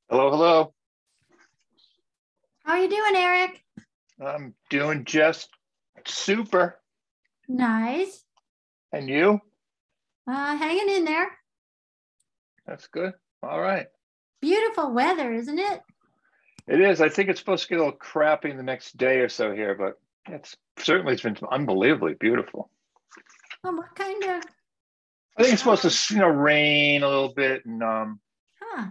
Hello, hello. How are you doing, Eric? I'm doing just super. Nice. And you? Hanging in there. That's good. All right. Beautiful weather, isn't it? It is. I think it's supposed to get a little crappy in the next day or so here, but it's been unbelievably beautiful. Oh, what kind of? I think it's supposed to, rain a little bit and Huh.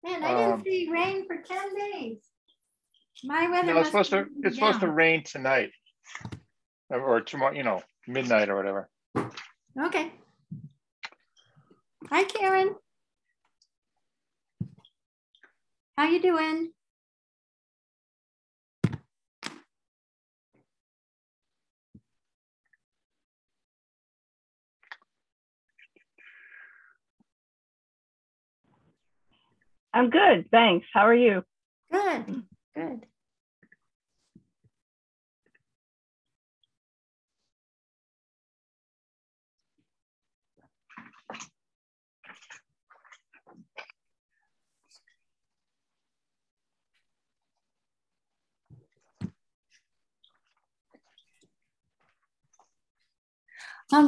Man, I didn't see rain for 10 days. My weather it's supposed to rain tonight or tomorrow, midnight or whatever. Okay. Hi, Karen. How you doing? I'm good, thanks. How are you? Good, good.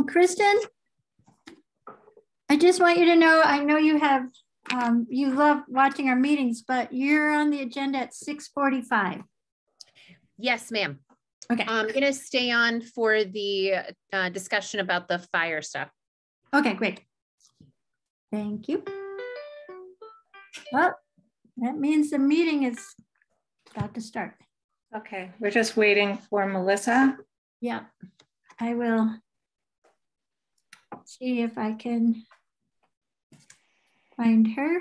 Kristen, I just want you to know, I know you have, you love watching our meetings, but you're on the agenda at 6:45. Yes, ma'am. Okay. I'm going to stay on for the discussion about the fire stuff. Okay, great. Thank you. Well, that means the meeting is about to start. Okay, we're just waiting for Melissa. Yeah, I will see if I can find her.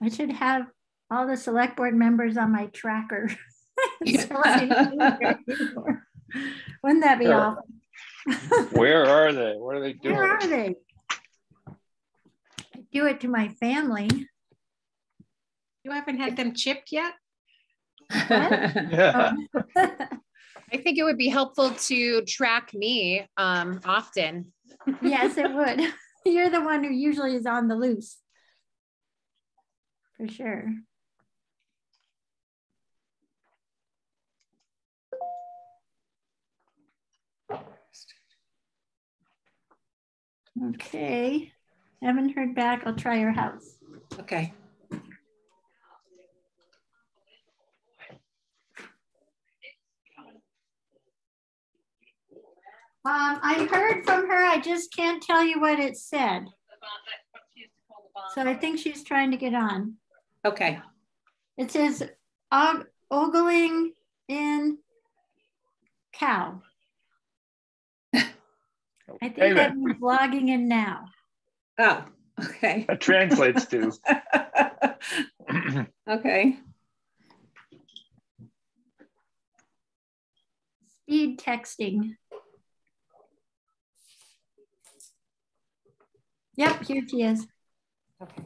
I should have all the select board members on my tracker. So wouldn't that be awful? Where are they? What are they doing? Where are they? I do it to my family. You haven't had them chipped yet? Yeah. I think it would be helpful to track me often. Yes, it would. You're the one who usually is on the loose. For sure. Okay. Haven't heard back. I'll try your house. Okay. I heard from her. I just can't tell you what it said. So I think she's trying to get on. Okay. It says ogling in cow. I think that means logging in now. Oh, okay. That translates to. Okay. Speed texting. Yep, here she is. Okay.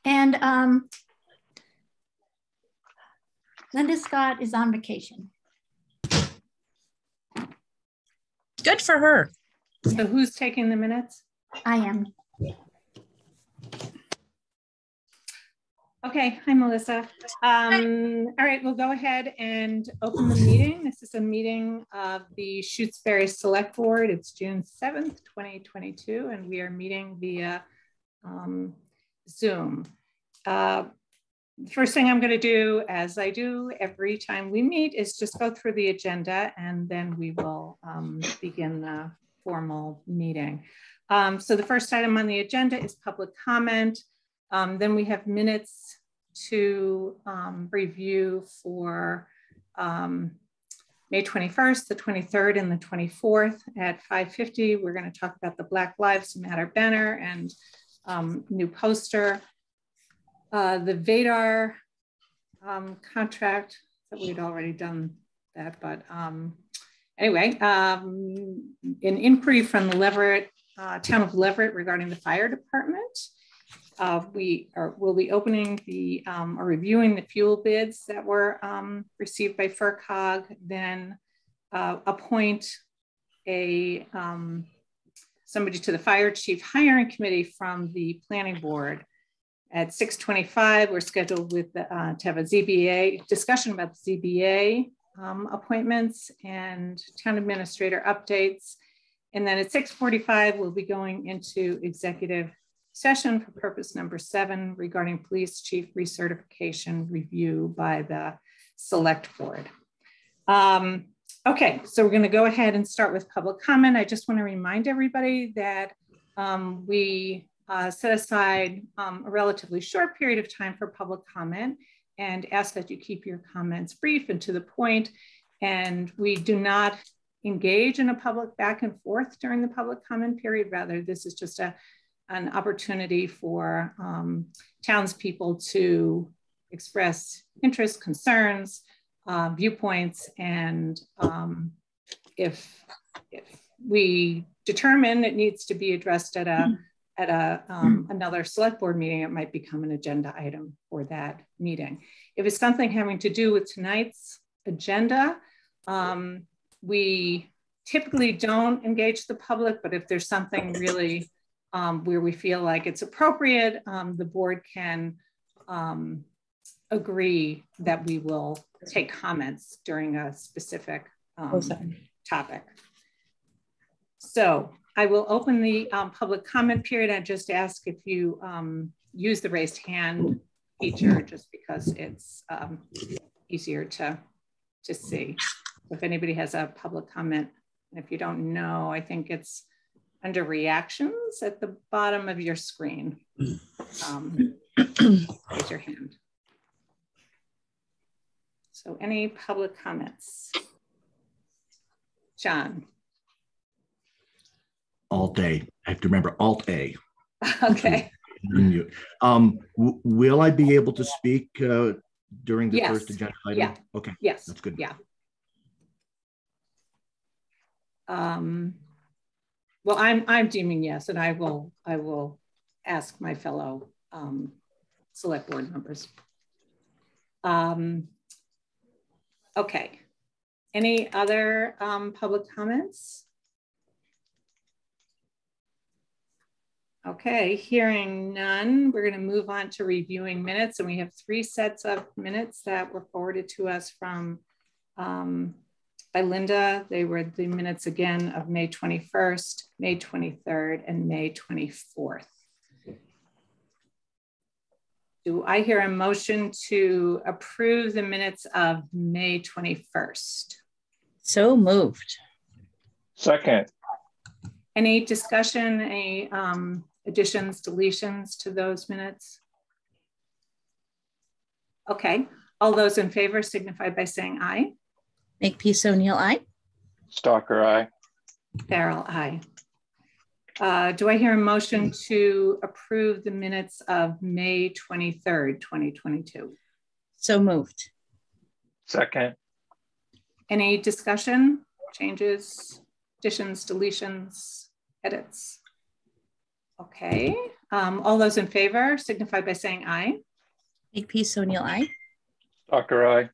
And Linda Scott is on vacation. Good for her. So who's taking the minutes? I am. Okay, hi Melissa. All right, we'll go ahead and open the meeting. This is a meeting of the Shutesbury Selectboard. It's June 7th, 2022, and we are meeting via Zoom. The first thing I'm going to do, as I do every time we meet, is just go through the agenda, and then we will begin the formal meeting. So the first item on the agenda is public comment. Then we have minutes to review for May 21st, the 23rd, and the 24th at 5:50. We're going to talk about the Black Lives Matter banner and new poster. The Vadar contract, that we'd already done that, but anyway, an inquiry from the Leverett, town of Leverett regarding the fire department. We'll be opening the, or reviewing the fuel bids that were received by FERCog, then appoint somebody to the fire chief hiring committee from the planning board. At 6:25, we're scheduled with to have a ZBA discussion about the ZBA appointments and town administrator updates. And then at 6:45, we'll be going into executive session for purpose number 7 regarding police chief recertification review by the select board. Okay, so we're going to go ahead and start with public comment. I just want to remind everybody that we set aside a relatively short period of time for public comment and ask that you keep your comments brief and to the point. And we do not engage in a public back and forth during the public comment period. Rather, this is just an opportunity for townspeople to express interests, concerns, viewpoints, and if we determine it needs to be addressed at another select board meeting, it might become an agenda item for that meeting. If it's something having to do with tonight's agenda, we typically don't engage the public, but if there's something really where we feel like it's appropriate, the board can agree that we will take comments during a specific topic. So I will open the public comment period and just ask if you use the raised hand feature, just because it's easier to see. If anybody has a public comment, and if you don't know, I think it's under reactions at the bottom of your screen. Raise your hand. So any public comments? John. Alt-A. I have to remember Alt-A. Okay. Will I be able to speak during the first agenda item? Yeah. Okay. Yes. That's good. Yeah. Well, I'm deeming yes, and I will ask my fellow select board members. Okay. Any other public comments? Okay, hearing none, we're going to move on to reviewing minutes, and we have 3 sets of minutes that were forwarded to us from by Linda. They were the minutes again of May 21st, May 23rd, and May 24th. Do I hear a motion to approve the minutes of May 21st? So moved. Second. Any discussion, any additions, deletions to those minutes? Okay, all those in favor signify by saying aye. Makepeace O'Neill, aye. Stalker, aye. Farrell, aye. Do I hear a motion to approve the minutes of May 23rd, 2022? So moved. Second. Any discussion, changes, additions, deletions, edits? Okay, all those in favor signify by saying aye. Makepeace O'Neill, aye. Stalker, aye.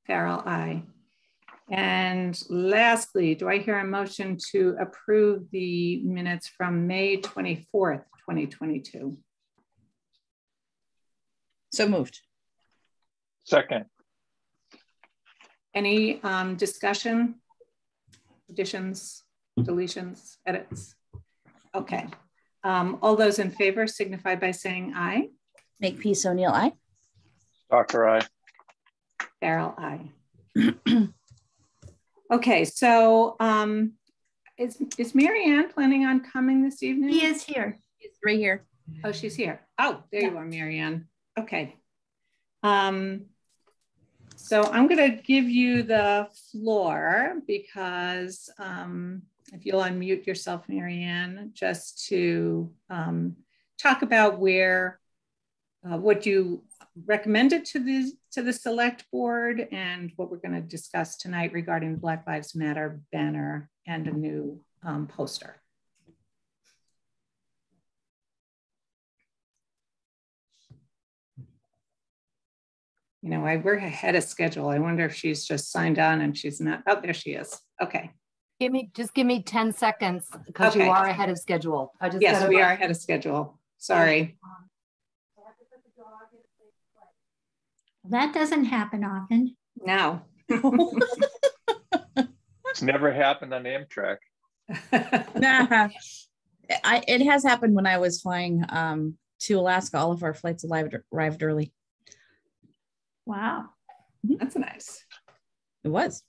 Farrell, aye. And lastly, do I hear a motion to approve the minutes from May 24th, 2022? So moved. Second. Any discussion, additions, deletions, edits? Okay. All those in favor signify by saying aye. Makepeace O'Neill, aye. Stalker, aye. Farrell, aye. Okay, so is Mary Ann planning on coming this evening? He is here. He's right here. Oh, she's here. Oh, there you are, Mary Ann. Okay. So I'm going to give you the floor because if you'll unmute yourself, Marianne, just to talk about what you recommended to the select board and what we're going to discuss tonight regarding the Black Lives Matter banner and a new poster. You know, we're ahead of schedule. I wonder if she's just signed on and she's not. Oh, there she is. Okay. Just give me 10 seconds because Okay. You are ahead of schedule. Yes, we are ahead of schedule. Sorry. That doesn't happen often. No. It's never happened on Amtrak. Nah. It has happened when I was flying to Alaska. All of our flights arrived early. Wow. That's nice. It was.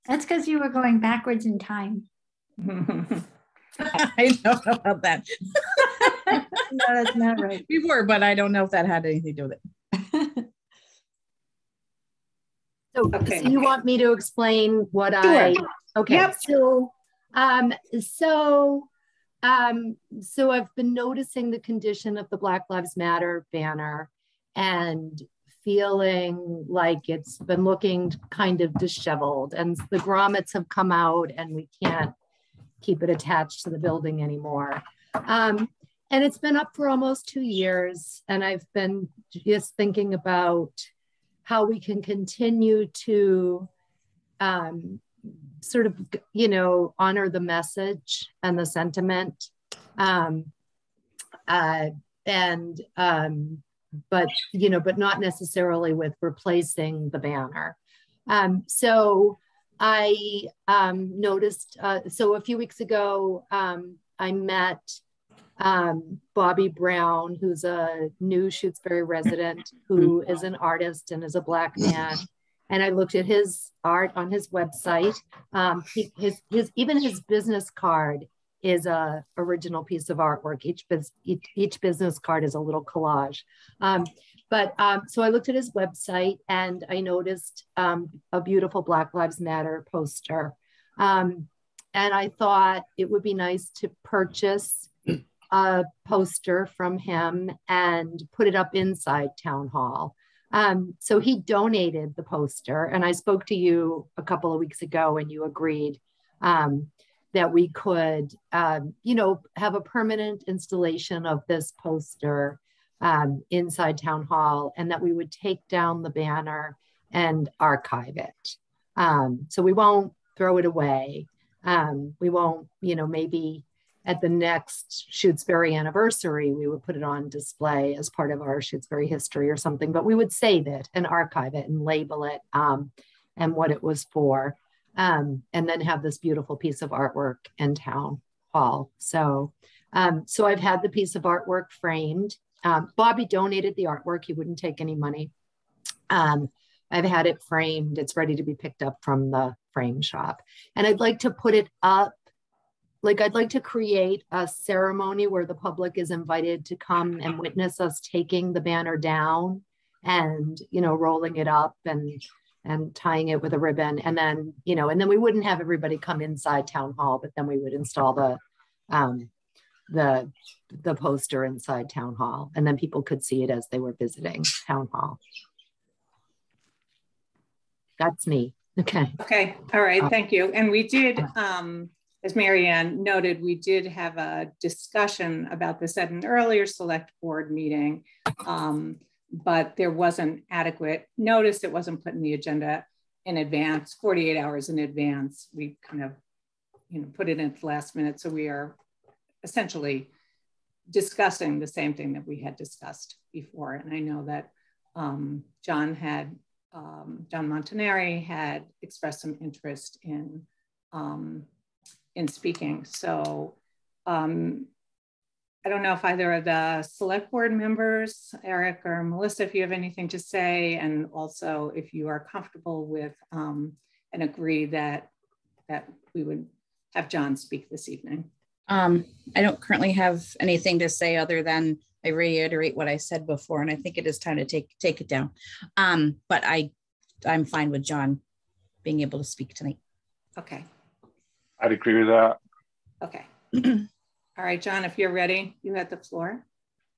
That's because you were going backwards in time. I don't know about that. No, that's not right. We were, but I don't know if that had anything to do with it. Okay. So you want me to explain what Sure. okay. Yep. So I've been noticing the condition of the Black Lives Matter banner and feeling like it's been looking kind of disheveled, and the grommets have come out and we can't keep it attached to the building anymore. And it's been up for almost 2 years, and I've been just thinking about how we can continue to sort of, honor the message and the sentiment, but not necessarily with replacing the banner. So I noticed, so a few weeks ago, I met Bobby Brown, who's a new Shutesbury resident, who is an artist and is a Black man. And I looked at his art on his website. Even his business card is a original piece of artwork. Each business card is a little collage. So I looked at his website and I noticed a beautiful Black Lives Matter poster. And I thought it would be nice to purchase a poster from him and put it up inside Town Hall. So he donated the poster, and I spoke to you a couple of weeks ago and you agreed that we could, have a permanent installation of this poster inside Town Hall, and that we would take down the banner and archive it. So we won't throw it away. We won't, maybe at the next Shutesbury anniversary, we would put it on display as part of our Shutesbury history or something, but we would save it and archive it and label it and what it was for, and then have this beautiful piece of artwork in Town Hall. So I've had the piece of artwork framed. Bobby donated the artwork. He wouldn't take any money. I've had it framed. It's ready to be picked up from the frame shop. And I'd like to put it up. I'd like to create a ceremony where the public is invited to come and witness us taking the banner down and, rolling it up and tying it with a ribbon. And then, and then we wouldn't have everybody come inside Town Hall, but then we would install the poster inside Town Hall, and then people could see it as they were visiting Town Hall. That's me. Okay. Okay. All right. Thank you. And we did, as Marianne noted, we did have a discussion about this at an earlier select board meeting, but there wasn't adequate notice. It wasn't put in the agenda in advance, 48 hours in advance. We kind of, put it in at the last minute. So we are essentially discussing the same thing that we had discussed before. And I know that John Montanari had expressed some interest in speaking. So I don't know if either of the select board members, Eric or Melissa, if you have anything to say, and also if you are comfortable with and agree that we would have John speak this evening. I don't currently have anything to say other than I reiterate what I said before, and I think it is time to take it down. But I I'm fine with John being able to speak tonight. Okay. I'd agree with that. Okay. All right, John, if you're ready, you have the floor.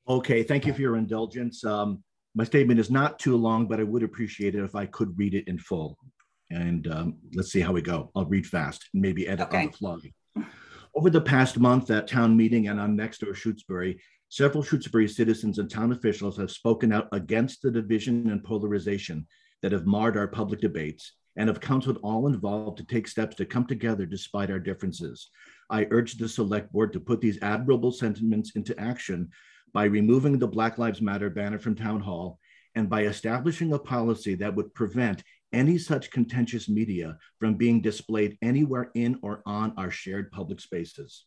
Okay, thank you for your indulgence. My statement is not too long, but I would appreciate it if I could read it in full. And let's see how we go. I'll read fast and maybe edit on the fly. Over the past month at town meeting and on next door Shutesbury, several Shutesbury citizens and town officials have spoken out against the division and polarization that have marred our public debates and have counseled all involved to take steps to come together despite our differences. I urge the select board to put these admirable sentiments into action by removing the Black Lives Matter banner from Town Hall and by establishing a policy that would prevent any such contentious media from being displayed anywhere in or on our shared public spaces.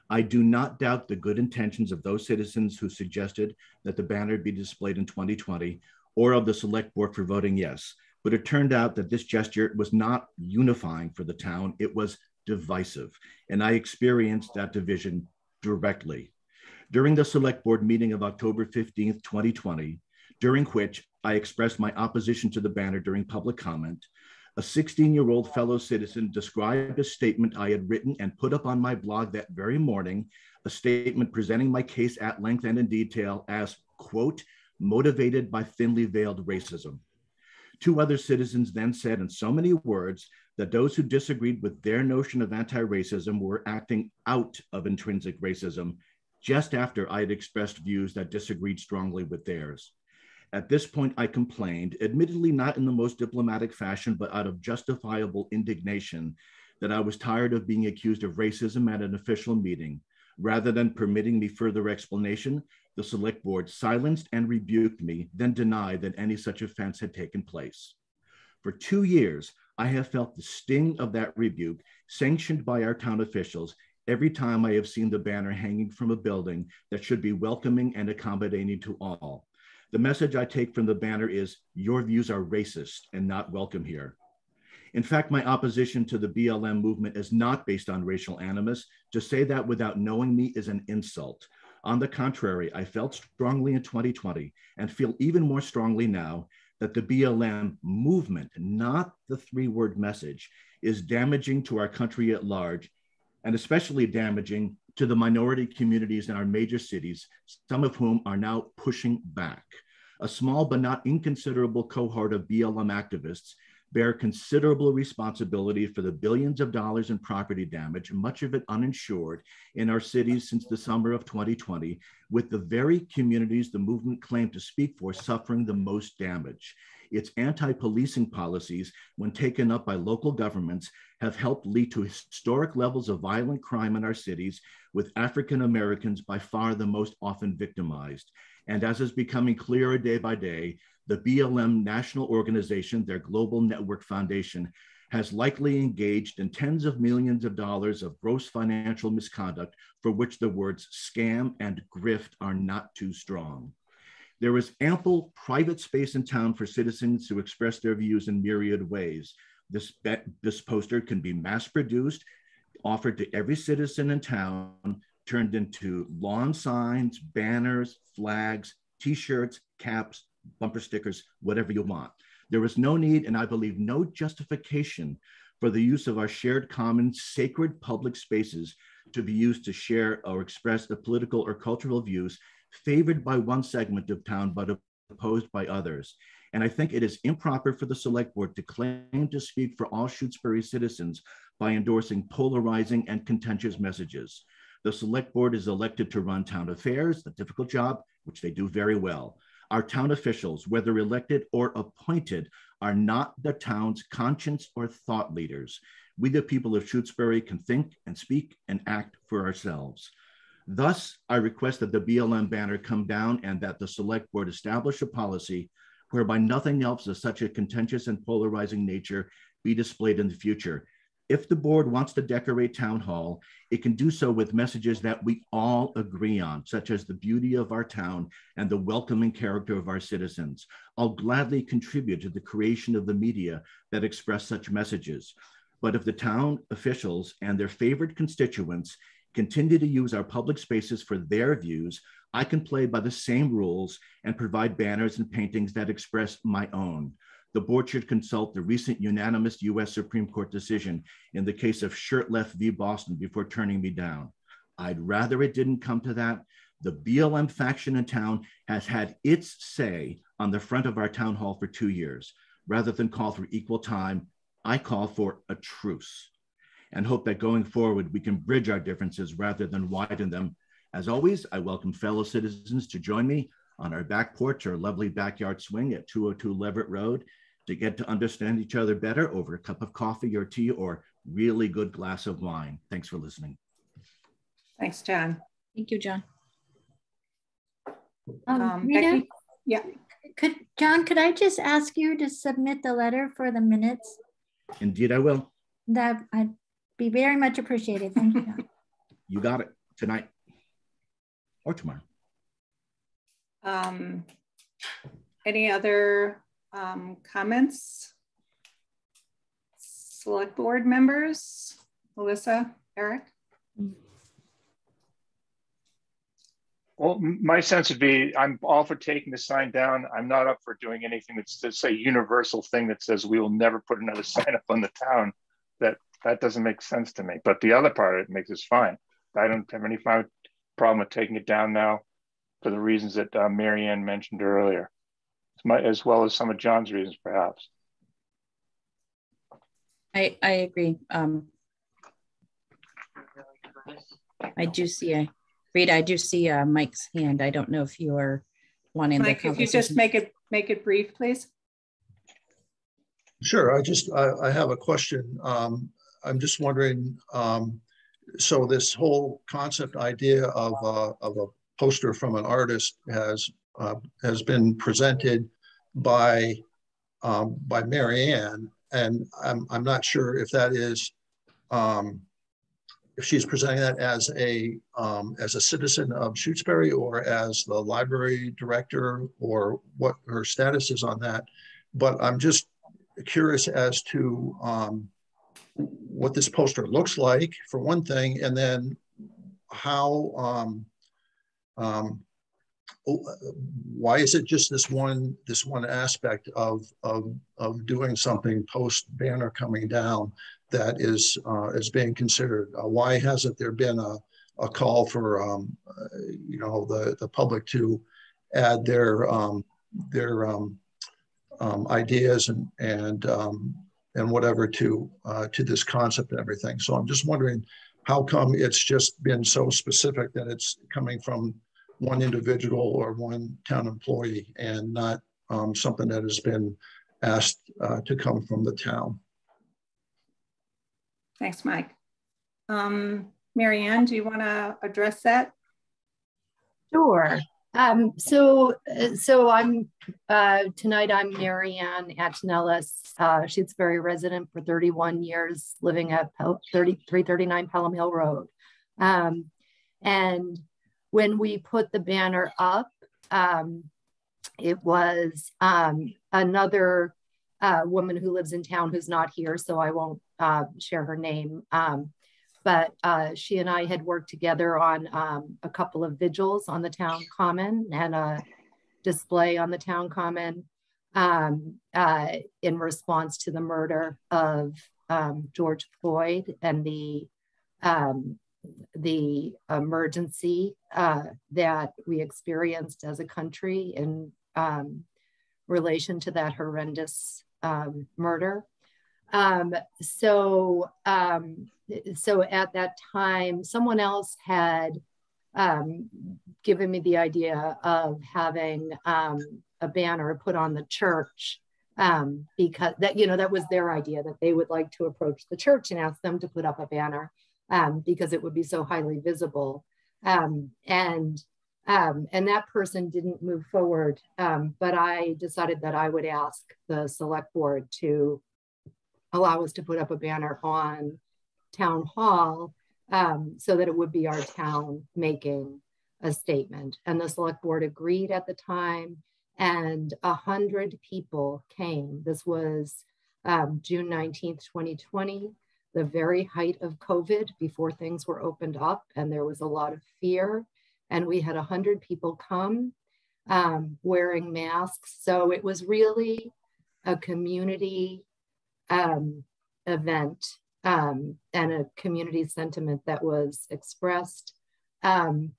I do not doubt the good intentions of those citizens who suggested that the banner be displayed in 2020 or of the select board for voting yes, but it turned out that this gesture was not unifying for the town, it was divisive, and I experienced that division directly. During the select board meeting of October 15th, 2020, during which I expressed my opposition to the banner during public comment, a 16-year-old fellow citizen described a statement I had written and put up on my blog that very morning, a statement presenting my case at length and in detail as, quote, motivated by thinly veiled racism. Two other citizens then said in so many words that those who disagreed with their notion of anti-racism were acting out of intrinsic racism just after I had expressed views that disagreed strongly with theirs. At this point, I complained, admittedly not in the most diplomatic fashion, but out of justifiable indignation, that I was tired of being accused of racism at an official meeting. Rather than permitting me further explanation, the select board silenced and rebuked me, then denied that any such offense had taken place. For 2 years, I have felt the sting of that rebuke, sanctioned by our town officials, every time I have seen the banner hanging from a building that should be welcoming and accommodating to all. The message I take from the banner is, your views are racist and not welcome here. In fact, my opposition to the BLM movement is not based on racial animus. To say that without knowing me is an insult. On the contrary, I felt strongly in 2020 and feel even more strongly now that the BLM movement, not the three-word message, is damaging to our country at large, and especially damaging to the minority communities in our major cities, some of whom are now pushing back. A small but not inconsiderable cohort of BLM activists bear considerable responsibility for the billions of dollars in property damage, much of it uninsured, in our cities since the summer of 2020, with the very communities the movement claimed to speak for suffering the most damage. Its anti-policing policies, when taken up by local governments, have helped lead to historic levels of violent crime in our cities, with African Americans by far the most often victimized. And as is becoming clearer day by day, the BLM national organization, their global network foundation, has likely engaged in tens of millions of dollars of gross financial misconduct for which the words scam and grift are not too strong. There is ample private space in town for citizens to express their views in myriad ways. This poster can be mass produced, offered to every citizen in town, turned into lawn signs, banners, flags, t-shirts, caps, bumper stickers, whatever you want. There is no need, and I believe no justification, for the use of our shared common sacred public spaces to be used to share or express the political or cultural views favored by one segment of town but opposed by others. And I think it is improper for the select board to claim to speak for all Shutesbury citizens by endorsing polarizing and contentious messages. The select board is elected to run town affairs, a difficult job, which they do very well. Our town officials, whether elected or appointed, are not the town's conscience or thought leaders. We, the people of Shutesbury, can think and speak and act for ourselves. Thus, I request that the BLM banner come down and that the select board establish a policy whereby nothing else of such a contentious and polarizing nature be displayed in the future. If the board wants to decorate town hall, it can do so with messages that we all agree on, such as the beauty of our town and the welcoming character of our citizens. I'll gladly contribute to the creation of the media that express such messages. But if the town officials and their favored constituents continue to use our public spaces for their views, I can play by the same rules and provide banners and paintings that express my own. the board should consult the recent unanimous U.S. Supreme Court decision in the case of Shirtleft v. Boston before turning me down. I'd rather it didn't come to that. The BLM faction in town has had its say on the front of our town hall for 2 years. Rather than call for equal time, I call for a truce and hope that going forward, we can bridge our differences rather than widen them. As always, I welcome fellow citizens to join me on our back porch or lovely backyard swing at 202 Leverett Road to get to understand each other better over a cup of coffee or tea or really good glass of wine. Thanks for listening. Thanks, John. Thank you, John. Rita, Becky? Yeah. John, could I just ask you to submit the letter for the minutes? Indeed, I will. That I'd be very much appreciated. Thank you, John. You got it tonight or tomorrow. Any other comments? Select board members? Melissa, Eric? Well, my sense would be I'm all for taking the sign down. I'm not up for doing anything that's a universal thing that says we will never put another sign up on the town. That doesn't make sense to me. But the other part of it makes us fine. I don't have any problem with taking it down now for the reasons that Mary Ann mentioned earlier, as well as some of John's reasons, perhaps. I agree. I do see Rita, I do see Mike's hand. I don't know if you are wanting Mike, the if you just make it brief, please. Sure. I have a question. I'm just wondering. So this whole concept idea of a poster from an artist has been presented by Mary Ann, and I'm not sure if that is. If she's presenting that as a citizen of Shutesbury or as the library director, or what her status is on that. But I'm just curious as to what this poster looks like, for one thing, and then how why is it just this one aspect of doing something post banner coming down that is being considered? Why hasn't there been a call for the public to add their ideas and whatever to this concept and everything? So I'm just wondering, how come it's just been so specific that it's coming from one individual or one town employee and not something that has been asked to come from the town? Thanks, Mike. Mary Ann, do you want to address that? Sure. So I'm tonight I'm Mary Ann Antonellis, Shutesbury resident for 31 years, living at 339 Pelham Hill Road. And when we put the banner up, it was another woman who lives in town who's not here, so I won't share her name. But she and I had worked together on a couple of vigils on the town common and a display on the town common in response to the murder of George Floyd and the emergency that we experienced as a country in relation to that horrendous murder. So at that time, someone else had given me the idea of having a banner put on the church, because that was their idea, that they would like to approach the church and ask them to put up a banner because it would be so highly visible. And that person didn't move forward, but I decided that I would ask the select board to allow us to put up a banner on town hall so that it would be our town making a statement. And the select board agreed at the time, and 100 people came. This was June 19th, 2020, the very height of COVID, before things were opened up, and there was a lot of fear. And we had 100 people come wearing masks. So it was really a community event and a community sentiment that was expressed. And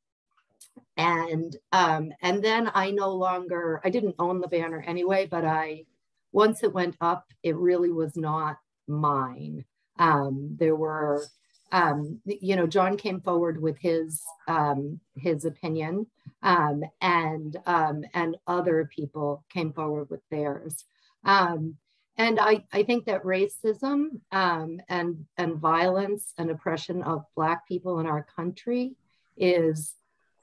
then I didn't own the banner anyway, but once it went up, it really was not mine. There were, John came forward with his opinion, and other people came forward with theirs. And I think that racism and violence and oppression of Black people in our country is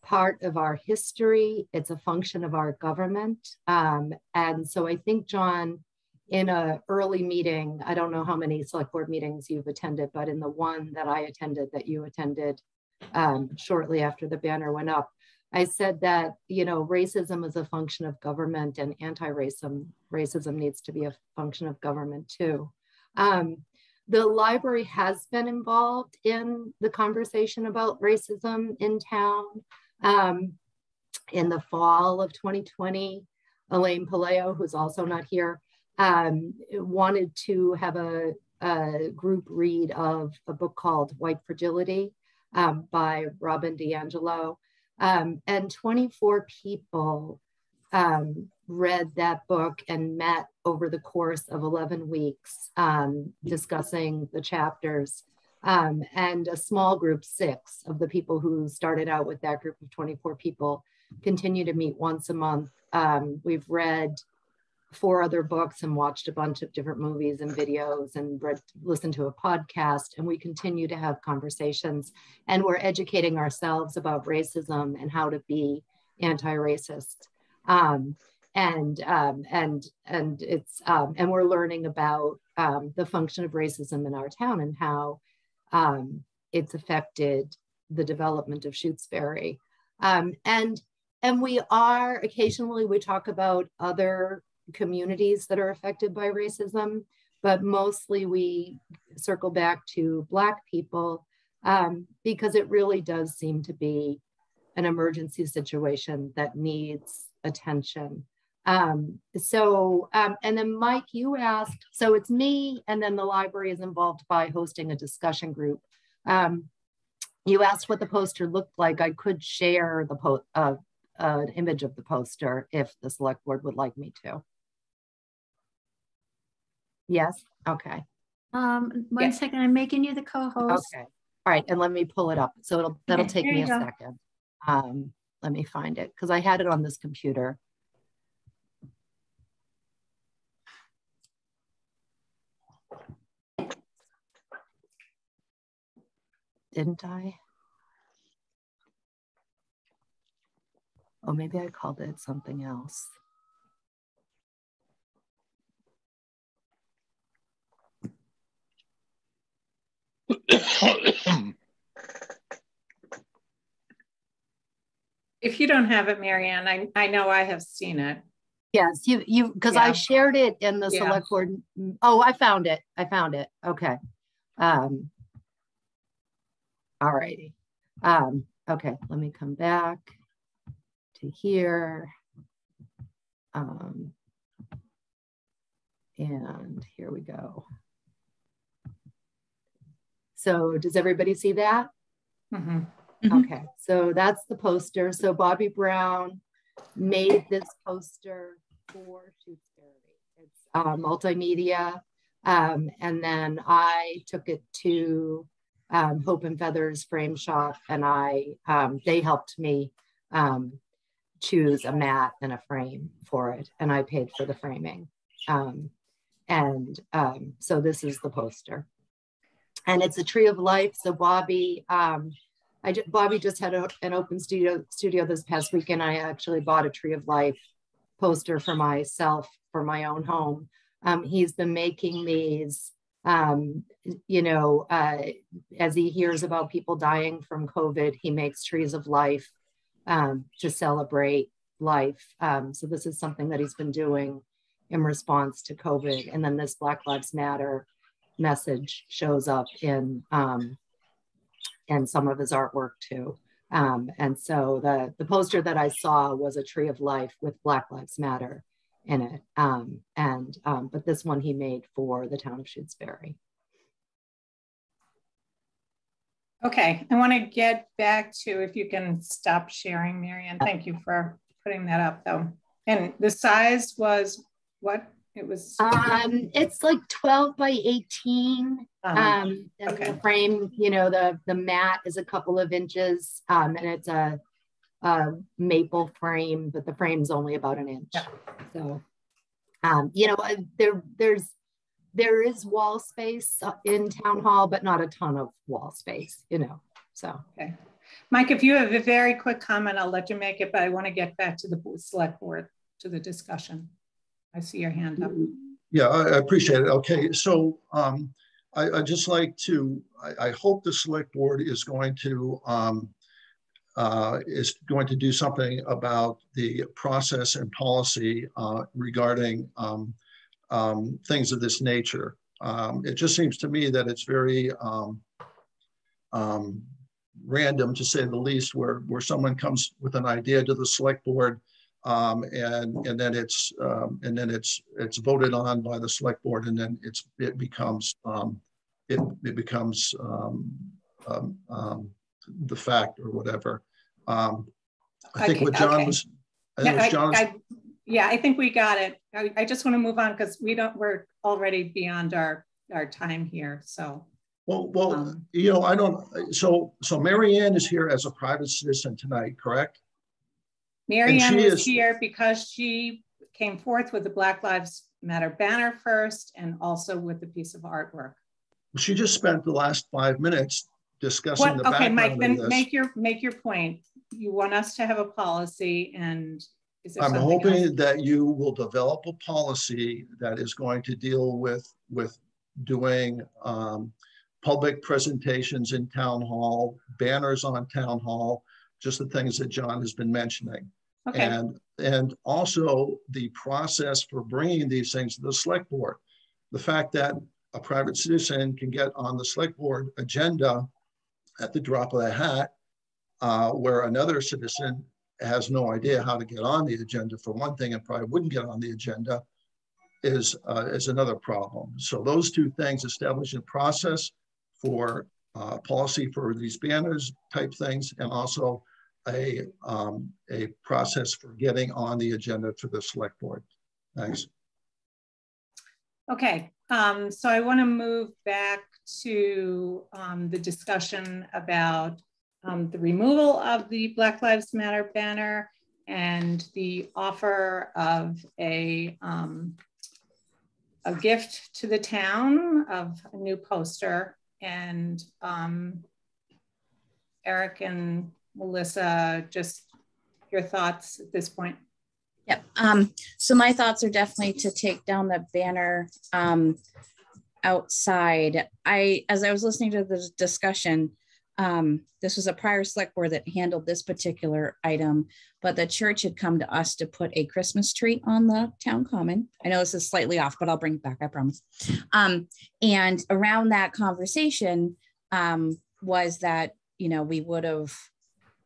part of our history. It's a function of our government. And so I think, John, in an early meeting, I don't know how many select board meetings you've attended, but in the one that I attended, that you attended shortly after the banner went up, I said that, racism is a function of government, and racism needs to be a function of government too. The library has been involved in the conversation about racism in town. In the fall of 2020, Elaine Paleo, who's also not here, wanted to have a group read of a book called White Fragility by Robin DiAngelo. And 24 people read that book and met over the course of 11 weeks discussing the chapters. And a small group, 6 of the people who started out with that group of 24 people, continue to meet once a month. We've read 4 other books and watched a bunch of different movies and videos and listened to a podcast, and we continue to have conversations, and we're educating ourselves about racism and how to be anti-racist. And we're learning about the function of racism in our town and how it's affected the development of Shutesbury. And we are, occasionally we talk about other communities that are affected by racism, but mostly we circle back to Black people because it really does seem to be an emergency situation that needs attention. And then Mike, you asked, so it's me, and then the library is involved by hosting a discussion group. You asked what the poster looked like. I could share the an image of the poster if the select board would like me to. Yes, okay. One second, I'm making you the co-host. Okay, all right, and let me pull it up. So that'll take me a second. Let me find it, because I had it on this computer. Didn't I? Oh, maybe I called it something else. If you don't have it, Marianne, I know I have seen it. Yes, because I shared it in the select board. Oh, I found it. Okay. All righty. Okay, let me come back to here. And here we go. So does everybody see that? Mm-hmm. Okay, so that's the poster. So Bobby Brown made this poster for Shutesbury. It's multimedia. And then I took it to Hope and Feathers Frame Shop, and they helped me choose a mat and a frame for it, and I paid for the framing. So this is the poster. And it's a tree of life. So Bobby, Bobby just had an open studio this past weekend. I actually bought a tree of life poster for myself for my own home. He's been making these, as he hears about people dying from COVID, he makes trees of life to celebrate life. So this is something that he's been doing in response to COVID. And then this Black Lives Matter message shows up in some of his artwork too. And so the poster that I saw was a tree of life with Black Lives Matter in it. But this one he made for the town of Shutesbury. Okay, I want to get back to, if you can stop sharing, Marianne. Thank you for putting that up though. And the size was what? It was it's like 12 by 18. And okay. the frame, you know, the mat is a couple of inches, and it's a maple frame, but the frame's only about an inch. Yeah. So you know, there is wall space in town hall, but not a ton of wall space, you know. So okay, Mike, if you have a very quick comment, I'll let you make it, but I want to get back to the select board, to the discussion. I see your hand up. Yeah, I appreciate it. Okay, so I just like to, I hope the select board is going to do something about the process and policy regarding things of this nature. It just seems to me that it's very random, to say the least, where someone comes with an idea to the select board, and then it's voted on by the select board, and then it becomes the fact or whatever. I think what John was. Yeah, I think we got it. I just want to move on because we're already beyond our time here. So. Well, you know, I don't. So Marianne is here as a private citizen tonight, correct? Marianne was here because she came forth with the Black Lives Matter banner first, and also with a piece of artwork. She just spent the last 5 minutes discussing the background. Okay, Mike, then of this. make your point. You want us to have a policy, and is there I'm something hoping else? that you will develop a policy that is going to deal with doing public presentations in town hall, banners on town hall, just the things that John has been mentioning. Okay. And also the process for bringing these things to the select board. The fact that a private citizen can get on the select board agenda at the drop of a hat, where another citizen has no idea how to get on the agenda, for one thing, and probably wouldn't get on the agenda, is another problem. So those two things, establishing a process for policy for these banners type things, and also a process for getting on the agenda for the select board. Thanks. Okay, so I want to move back to the discussion about the removal of the Black Lives Matter banner and the offer of a gift to the town of a new poster. And Eric and Melissa, just your thoughts at this point. Yep. So my thoughts are definitely to take down the banner outside. As I was listening to the discussion, this was a prior select board that handled this particular item, but the church had come to us to put a Christmas tree on the town common. I know this is slightly off, but I'll bring it back, I promise. And around that conversation was that, you know, we would have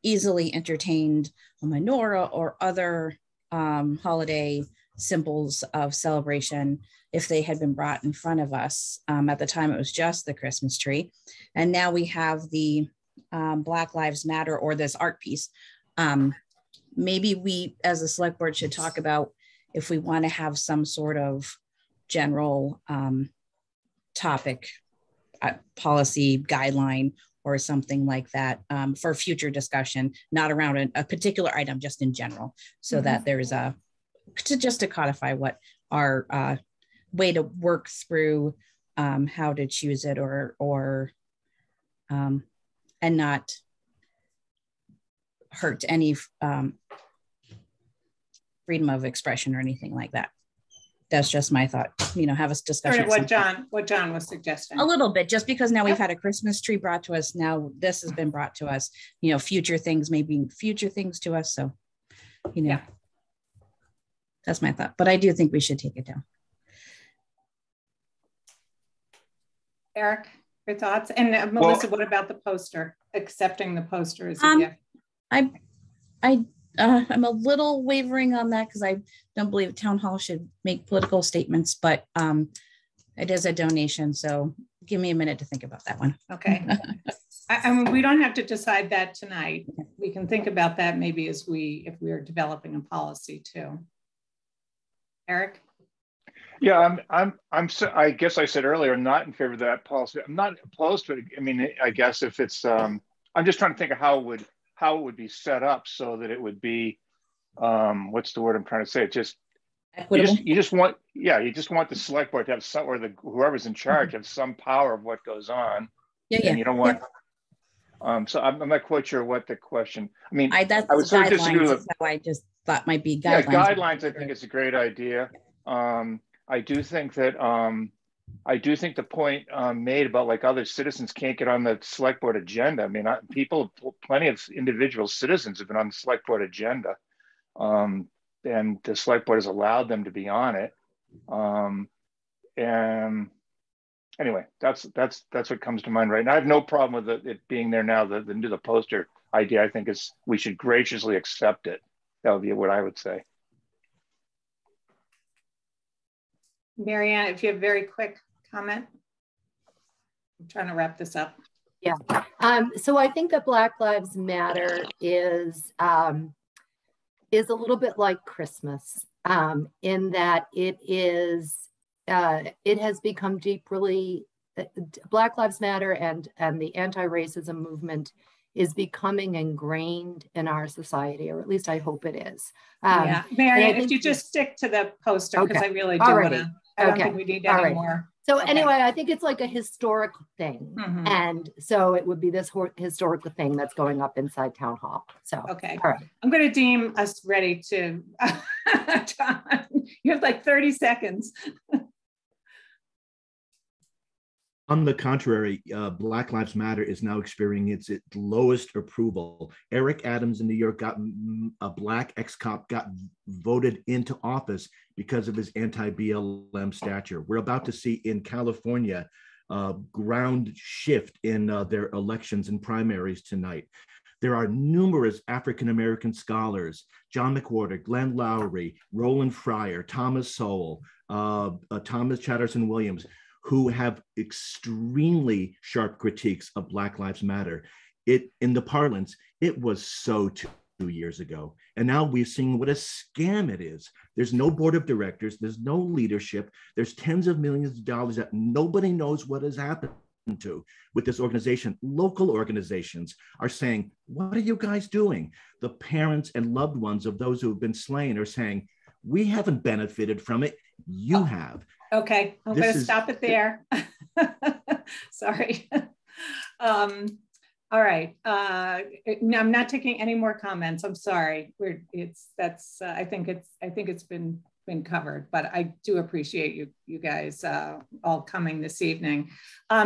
easily entertained a menorah or other holiday symbols of celebration if they had been brought in front of us. At the time, it was just the Christmas tree. And now we have the Black Lives Matter, or this art piece. Maybe we as a select board should talk about if we want to have some sort of general topic, policy guideline or something like that for future discussion, not around a particular item, just in general, so that there's just to codify what our way to work through how to choose it, or and not hurt any freedom of expression or anything like that. That's just my thought. You know, have a discussion. Sort of what John was suggesting. A little bit, just because now we've had a Christmas tree brought to us. Now this has been brought to us. You know, future things may be future things to us. So, you know, that's my thought. But I do think we should take it down. Eric, your thoughts? And Melissa, what about the poster? Accepting the poster as a gift? I'm a little wavering on that because I don't believe town hall should make political statements, but it is a donation. So give me a minute to think about that one. Okay. I mean, we don't have to decide that tonight. We can think about that maybe if we are developing a policy too. Eric? Yeah, I guess I said earlier, I'm not in favor of that policy. I'm not opposed to it. I mean, I guess if it's, I'm just trying to think of how it would be set up so that it would be, what's the word I'm trying to say? Just equitable. You just want the select board to have some, or whoever's in charge have some power of what goes on. Yeah, and you don't want. So I'm not quite sure what the question. I mean, I would sort of disagree with. How I just thought might be guidelines. Yeah, guidelines. I think it's a great idea. I do think that the point made about like other citizens can't get on the select board agenda. I mean, plenty of individual citizens have been on the select board agenda, and the select board has allowed them to be on it. And anyway, that's what comes to mind right now. I have no problem with it being there now. The poster idea, I think, is we should graciously accept it. That would be what I would say. Marianne, if you have a very quick comment. I'm trying to wrap this up. Yeah. So I think that Black Lives Matter is a little bit like Christmas in that it has become deeply, Black Lives Matter and the anti-racism movement is becoming ingrained in our society, or at least I hope it is. Yeah, Marianne, if you just stick to the poster, because I really do want to. I don't think we need any more. So anyway, I think it's like a historical thing. And so it would be this historical thing that's going up inside town hall. So, okay. All right. I'm going to deem us ready to, you have like 30 seconds. On the contrary, Black Lives Matter is now experiencing its lowest approval. Eric Adams in New York a black ex-cop got voted into office because of his anti-BLM stature. We're about to see in California ground shift in their elections and primaries tonight. There are numerous African-American scholars, John McWhorter, Glenn Lowry, Roland Fryer, Thomas Sowell, Thomas Chatterton Williams, who have extremely sharp critiques of Black Lives Matter. In the parlance, it was so 2 years ago. And now we're seeing what a scam it is. There's no board of directors, there's no leadership, there's tens of millions of dollars that nobody knows what has happened to with this organization. Local organizations are saying, what are you guys doing? The parents and loved ones of those who have been slain are saying, we haven't benefited from it, you have. Okay, I'm going to stop it there. Sorry. All right. No, I'm not taking any more comments. I'm sorry. I think it's been covered, but I do appreciate you guys all coming this evening.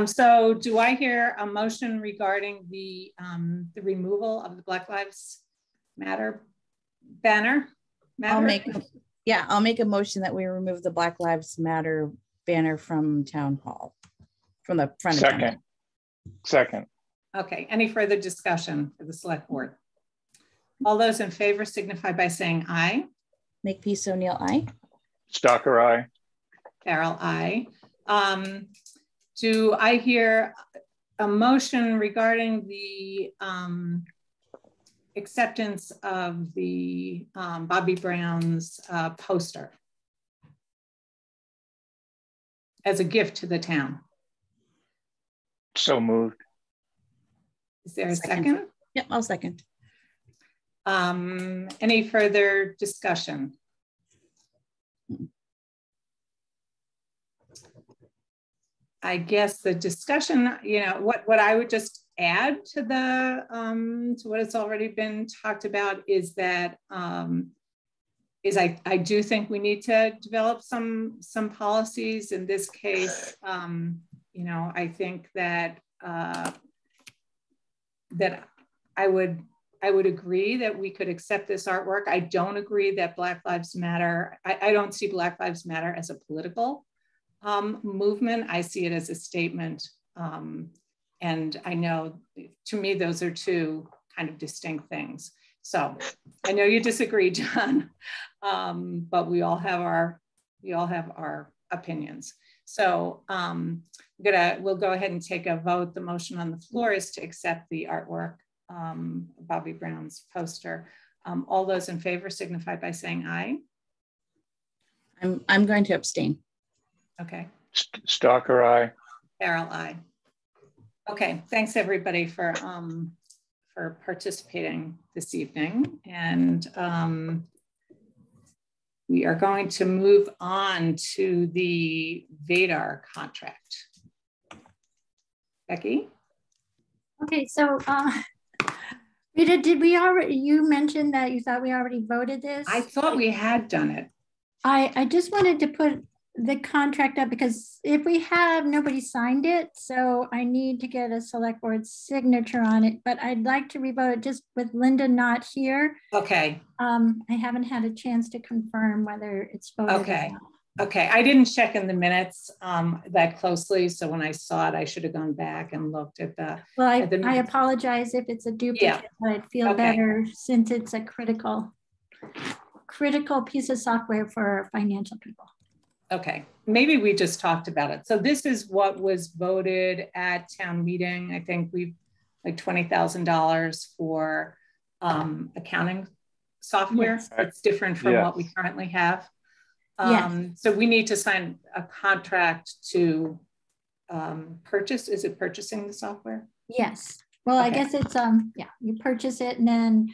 So do I hear a motion regarding the removal of the Black Lives Matter banner? I'll make a motion that we remove the Black Lives Matter banner from Town Hall, from the front of Town Hall. Second. Okay, any further discussion for the select board? All those in favor signify by saying aye. Makepeace O'Neill, aye. Stalker, aye. Carol, aye. Do I hear a motion regarding the acceptance of the Bobby Brown's poster as a gift to the town? So moved. Is there a second? Yep, I'll second. Any further discussion? I guess the discussion, what I would just add to to what has already been talked about is that I do think we need to develop some policies. In this case, I think that that I would agree that we could accept this artwork. I don't agree that Black Lives Matter. I don't see Black Lives Matter as a political movement. I see it as a statement. And I know, to me, those are two kind of distinct things. So I know you disagree, John, but we all have our opinions. So we'll go ahead and take a vote. The motion on the floor is to accept the artwork, Bobby Brown's poster. All those in favor signify by saying aye. I'm going to abstain. Okay. Stalker, aye. Farrell, aye. Okay, thanks everybody for participating this evening. And we are going to move on to the Vadar contract. Becky? Okay, so Rita, did we already, you mentioned that you thought we already voted this? I thought we had done it. I just wanted to put the contract up because if we have, nobody signed it. So I need to get a select board signature on it, but I'd like to revote it just with Linda not here. Okay. I haven't had a chance to confirm whether it's voted. Okay. Okay. I didn't check in the minutes that closely. So when I saw it, I should have gone back and looked at the. Well, I apologize if it's a duplicate, but I'd feel better since it's a critical piece of software for financial people. Okay, maybe we just talked about it. So this is what was voted at town meeting. I think we've like $20,000 for accounting software. Yes. It's different from what we currently have. So we need to sign a contract to purchase. Is it purchasing the software? Yes. Well, I guess it's you purchase it and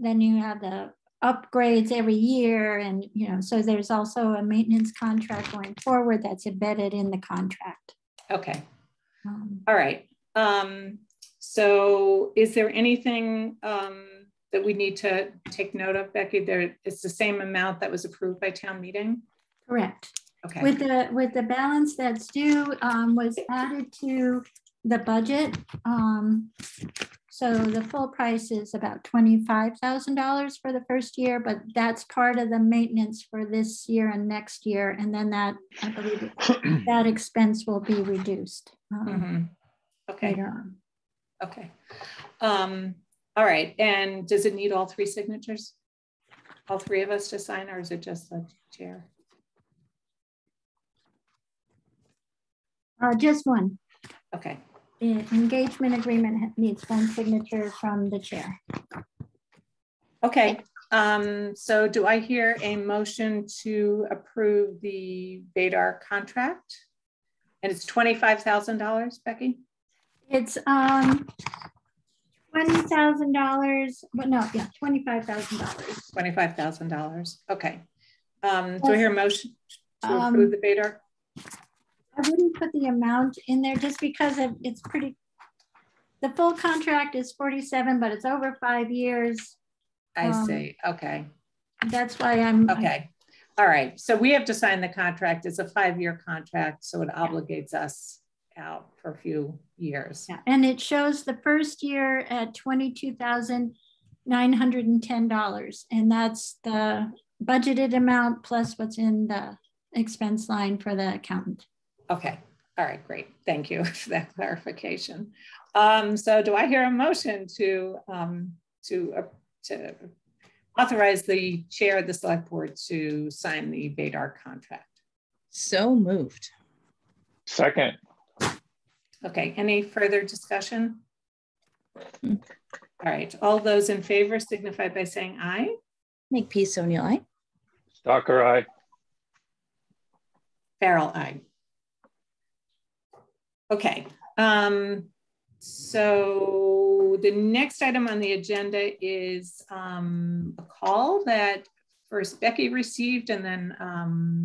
then you have the upgrades every year, and so there's also a maintenance contract going forward that's embedded in the contract. Okay. All right. So is there anything that we need to take note of, Becky? It's the same amount that was approved by town meeting? Correct. Okay. With the balance that's due was added to the budget. So the full price is about $25,000 for the first year, but that's part of the maintenance for this year and next year. And then that, I believe, that expense will be reduced later on. Okay. All right. And does it need all three signatures? All three of us to sign, or is it just the chair? Just one. Okay. The engagement agreement needs one signature from the chair. Okay. So do I hear a motion to approve the Vadar contract? And it's $25,000, Becky? It's $20,000, but no, yeah, $25,000. $25,000. Okay. Do I hear a motion to approve the Vadar? I wouldn't put the amount in there just because it's pretty, the full contract is 47, but it's over 5 years. I see. Okay. That's why I'm. Okay. All right. So we have to sign the contract. It's a 5-year contract. So it obligates us out for a few years. Yeah. And it shows the first year at $22,910. And that's the budgeted amount plus what's in the expense line for the accountant. Okay. All right, great. Thank you for that clarification. So do I hear a motion to authorize the chair of the select board to sign the Vadar contract? So moved. Second. Okay, any further discussion? All right, all those in favor signify by saying aye. Makepeace O'Neill, aye. Stalker, aye. Farrell, aye. Okay, so the next item on the agenda is a call that first Becky received, and then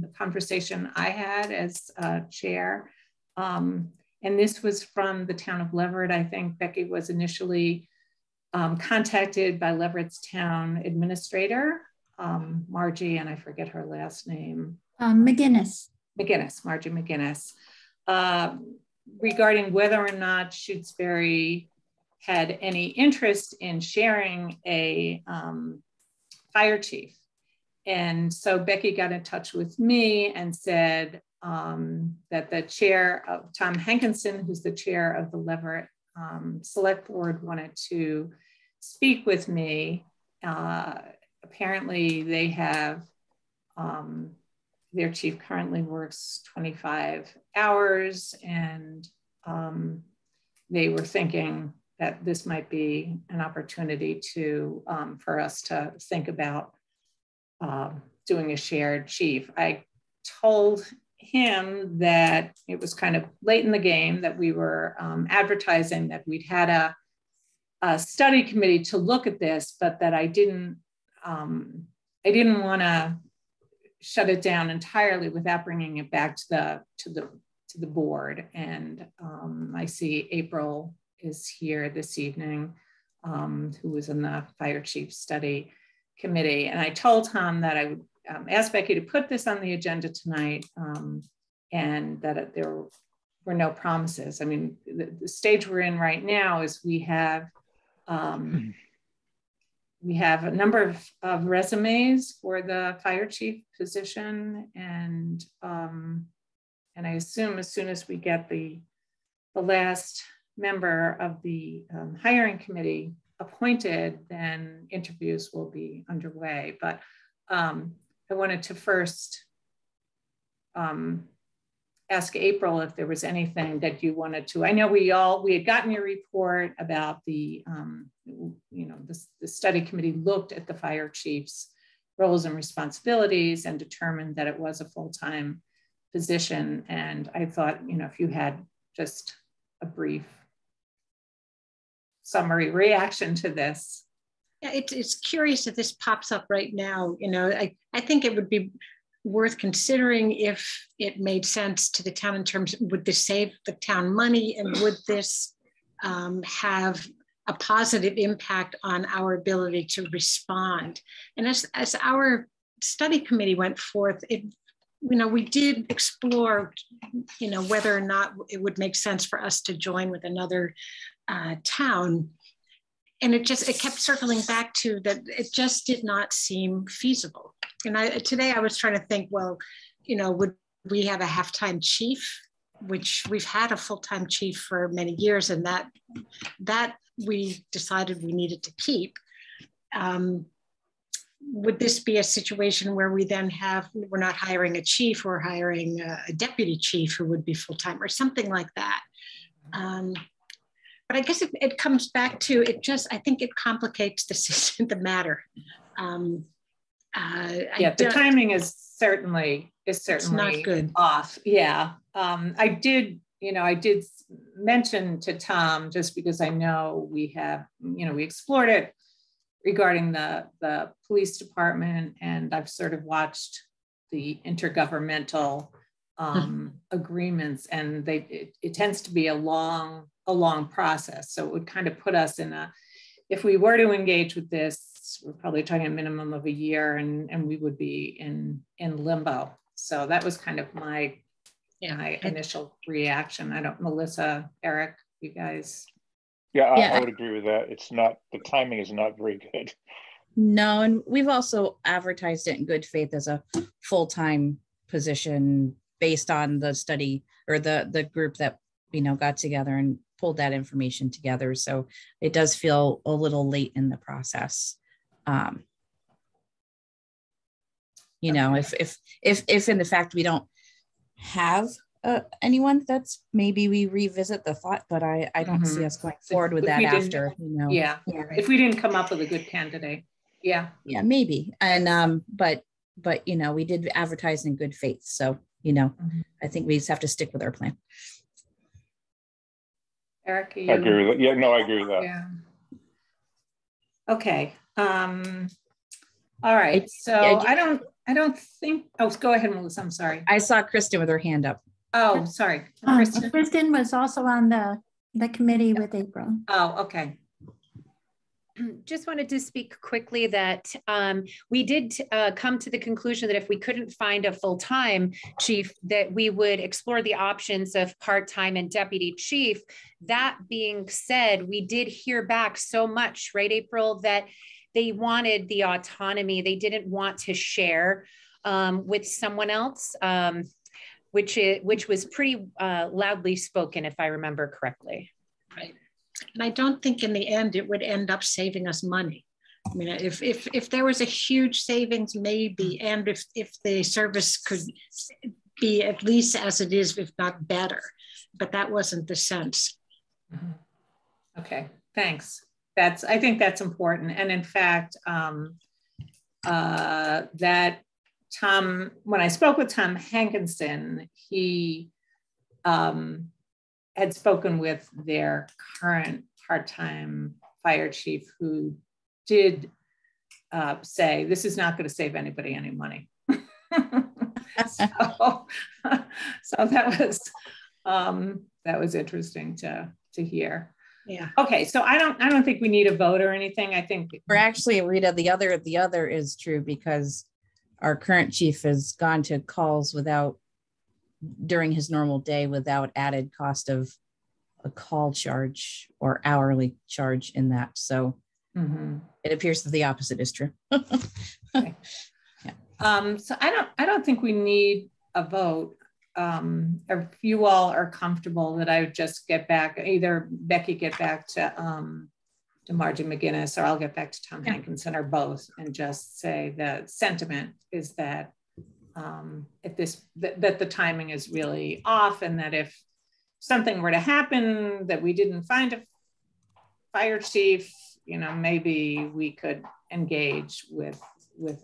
the conversation I had as chair. And this was from the town of Leverett. I think Becky was initially contacted by Leverett's town administrator, Margie, and I forget her last name. McGinnis. Margie McGinnis. Regarding whether or not Shutesbury had any interest in sharing a fire chief. And so Becky got in touch with me and said that the chair of Tom Hankinson, who's the chair of the Leverett Select Board, wanted to speak with me apparently they have, their chief currently works 25 hours, and they were thinking that this might be an opportunity to, for us to think about doing a shared chief. I told him that it was kind of late in the game, that we were advertising that we'd had a study committee to look at this, but that I didn't want to shut it down entirely without bringing it back to the board. And I see April is here this evening, who was in the fire chief study committee. And I told Tom that I would ask Becky to put this on the agenda tonight, and that there were no promises. I mean, the stage we're in right now is we have a number of resumes for the fire chief position, and I assume as soon as we get the last member of the hiring committee appointed, then interviews will be underway. But I wanted to first ask April if there was anything that you wanted to. I know we had gotten your report about the, the study committee looked at the fire chief's roles and responsibilities and determined that it was a full-time position. And I thought, if you had just a brief summary reaction to this. Yeah, it's curious that this pops up right now. I think it would be worth considering if it made sense to the town in terms, would this save the town money, and would this have a positive impact on our ability to respond? And as our study committee went forth, we did explore, whether or not it would make sense for us to join with another town. And it kept circling back to that. It just did not seem feasible. And today I was trying to think, well, would we have a half-time chief, which we've had a full-time chief for many years, and that we decided we needed to keep. Would this be a situation where we then we're not hiring a chief, we're hiring a deputy chief who would be full-time or something like that? But I guess it comes back to, I think it complicates the matter. The timing is certainly not good. Off. Yeah. I did mention to Tom, just because I know we explored it regarding the police department, and I've sort of watched the intergovernmental agreements, and it tends to be a long process. So it would kind of put us in if we were to engage with this, we're probably talking a minimum of a year, and we would be in limbo. So that was kind of my initial reaction. Melissa, Eric, you guys. Yeah, I would agree with that. The timing is not very good. No, and we've also advertised it in good faith as a full-time position based on the study, or the group that got together and pulled that information together. So it does feel a little late in the process. If in the fact we don't have anyone, that's maybe we revisit the thought, but I don't see us going forward with that after. Yeah. If we didn't come up with a good candidate. Yeah, maybe. And but we did advertise in good faith, so I think we just have to stick with our plan. Eric, I agree with that. Yeah, no, I agree with that. Yeah. Okay. All right. So I don't think. Oh, go ahead, Melissa. I'm sorry. I saw Kristen with her hand up. Oh, sorry. Kristen was also on the committee with April. Oh, okay. Just wanted to speak quickly that we did come to the conclusion that if we couldn't find a full-time chief, that we would explore the options of part-time and deputy chief. That being said, we did hear back so much, right, April, that they wanted the autonomy. They didn't want to share with someone else, which was pretty loudly spoken, if I remember correctly. Right. And I don't think in the end it would end up saving us money. I mean, if there was a huge savings, maybe, and if the service could be at least as it is, if not better, but that wasn't the sense. Okay, thanks. I think that's important. And in fact, that Tom, when I spoke with Tom Hankinson, he had spoken with their current part-time fire chief, who did say, this is not going to save anybody any money. so that was interesting to hear. Yeah. Okay, so I don't think we need a vote or anything. I think Or actually, Rita, the other is true, because our current chief has gone to calls during his normal day without added cost of a call charge or hourly charge in that. So it appears that the opposite is true. Okay. Yeah. So I don't think we need a vote. If you all are comfortable that I would just get back, either Becky get back to Margie McGinnis, or I'll get back to Tom Hankinson, or both, and just say the sentiment is that that the timing is really off, and that if something were to happen that we didn't find a fire chief, maybe we could engage with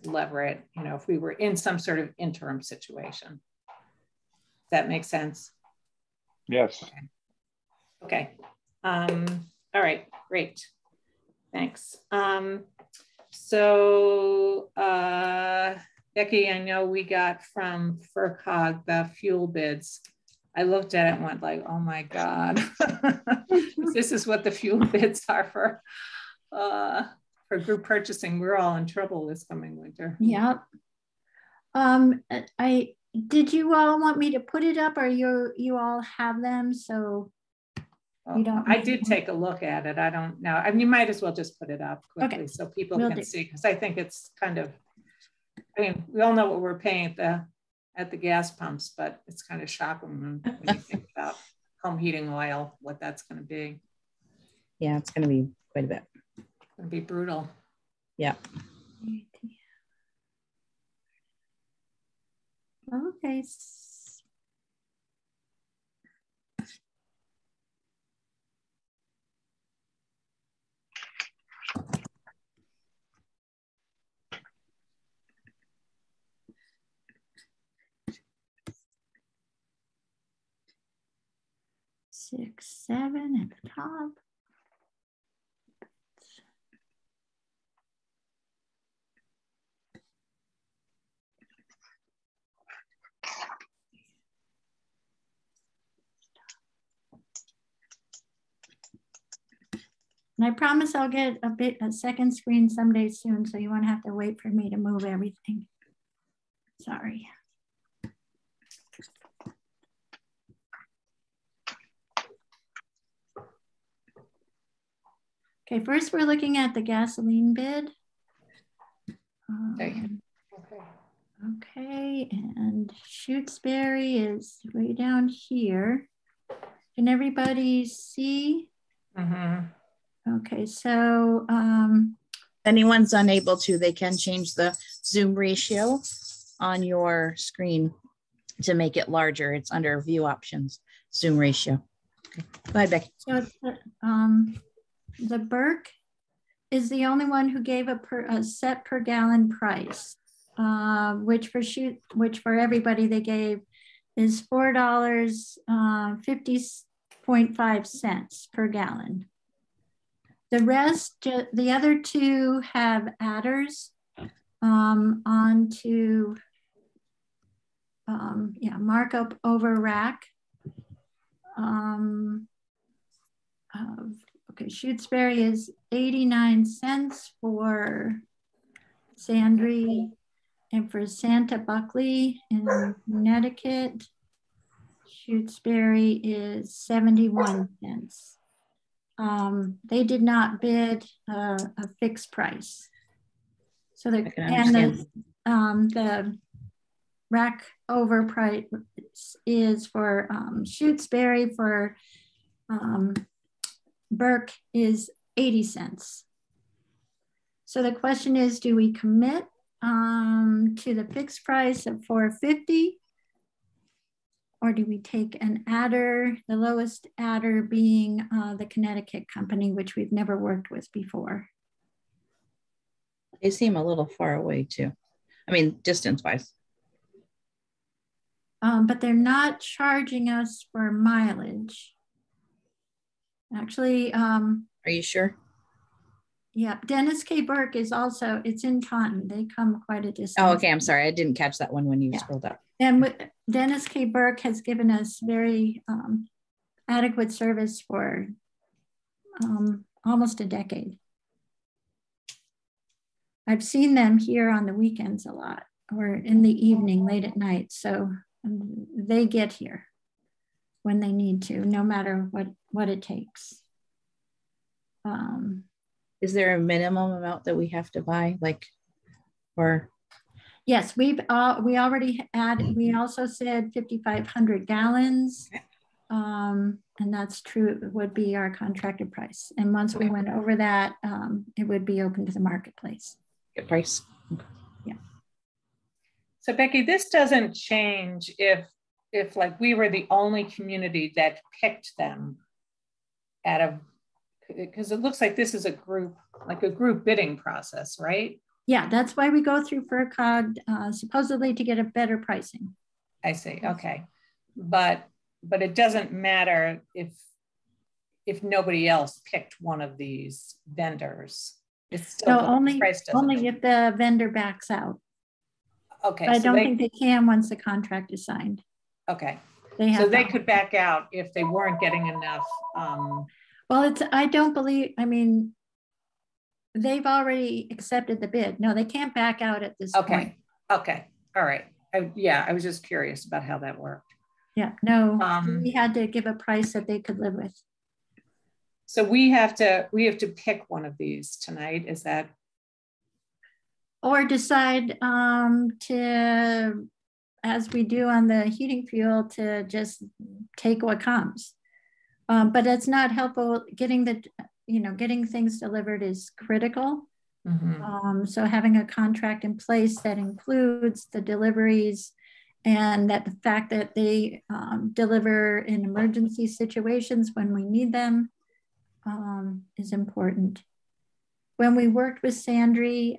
Leverett, if we were in some sort of interim situation. Does that make sense? Yes. Okay. All right, great. Thanks. So Becky, I know we got from FERCog the fuel bids. I looked at it and went like, oh my God, this is what the fuel bids are for group purchasing. We're all in trouble this coming winter. Yeah. Did you all want me to put it up, or you all have them? So you don't. I did take a look at it. I don't know. I mean, you might as well just put it up quickly, so people can see, because I think it's kind of, I mean, we all know what we're paying at the gas pumps, but it's kind of shocking when you think about home heating oil, what that's going to be. Yeah, it's going to be quite a bit. It's going to be brutal. Yeah. Okay. Six, 7 at the top. And I promise I'll get a second screen someday soon, so you won't have to wait for me to move everything. Sorry. Okay, first we're looking at the gasoline bid. Okay, and Shutesbury is way down here. Can everybody see? Okay, so anyone's unable to, they can change the zoom ratio on your screen to make it larger. It's under view options, zoom ratio. Okay. Go ahead, Becky. So the Burke is the only one who gave a set per gallon price, which for everybody they gave is $4.50.5 per gallon. The rest, the other two have adders onto markup over rack. Okay, Shutesbury is 89 cents for Sandry, and for Santa Buckley in Connecticut, Shutesbury is 71 cents. They did not bid a fixed price. So the rack over price is for Shutesbury, for Burke is 80 cents. So the question is, do we commit to the fixed price of $450? Or do we take an adder, the lowest adder being the Connecticut company, which we've never worked with before? They seem a little far away too. I mean, distance-wise. But they're not charging us for mileage. Actually. Are you sure? Yeah, Dennis K. Burke is also, it's in Taunton. They come quite a distance. Oh, okay. I'm sorry. I didn't catch that one when you scrolled up. And Dennis K. Burke has given us very adequate service for almost a decade. I've seen them here on the weekends a lot, or in the evening, late at night. So they get here when they need to, no matter what it takes. Is there a minimum amount that we have to buy, like, or? Yes, we already added, we also said 5,500 gallons. And that's true, would be our contracted price. And once we went over that, it would be open to the marketplace. Good price. Yeah. So Becky, this doesn't change if like we were the only community that picked them out of, because it looks like this is a group bidding process, right? Yeah, that's why we go through FERCog, supposedly to get a better pricing. I see, okay. But it doesn't matter if nobody else picked one of these vendors. It's still only if the vendor backs out. Okay. But I don't think they can once the contract is signed. Okay. They could back out if they weren't getting enough. Well, I don't believe, I mean, they've already accepted the bid. No, they can't back out at this point. Okay. All right. I was just curious about how that worked. Yeah, no, we had to give a price that they could live with. So we have to pick one of these tonight. Is that? Or decide to, as we do on the heating fuel, to just take what comes. But it's not helpful. Getting things delivered is critical. Mm-hmm. So having a contract in place that includes the deliveries, and that the fact that they deliver in emergency situations when we need them is important. When we worked with Sandry,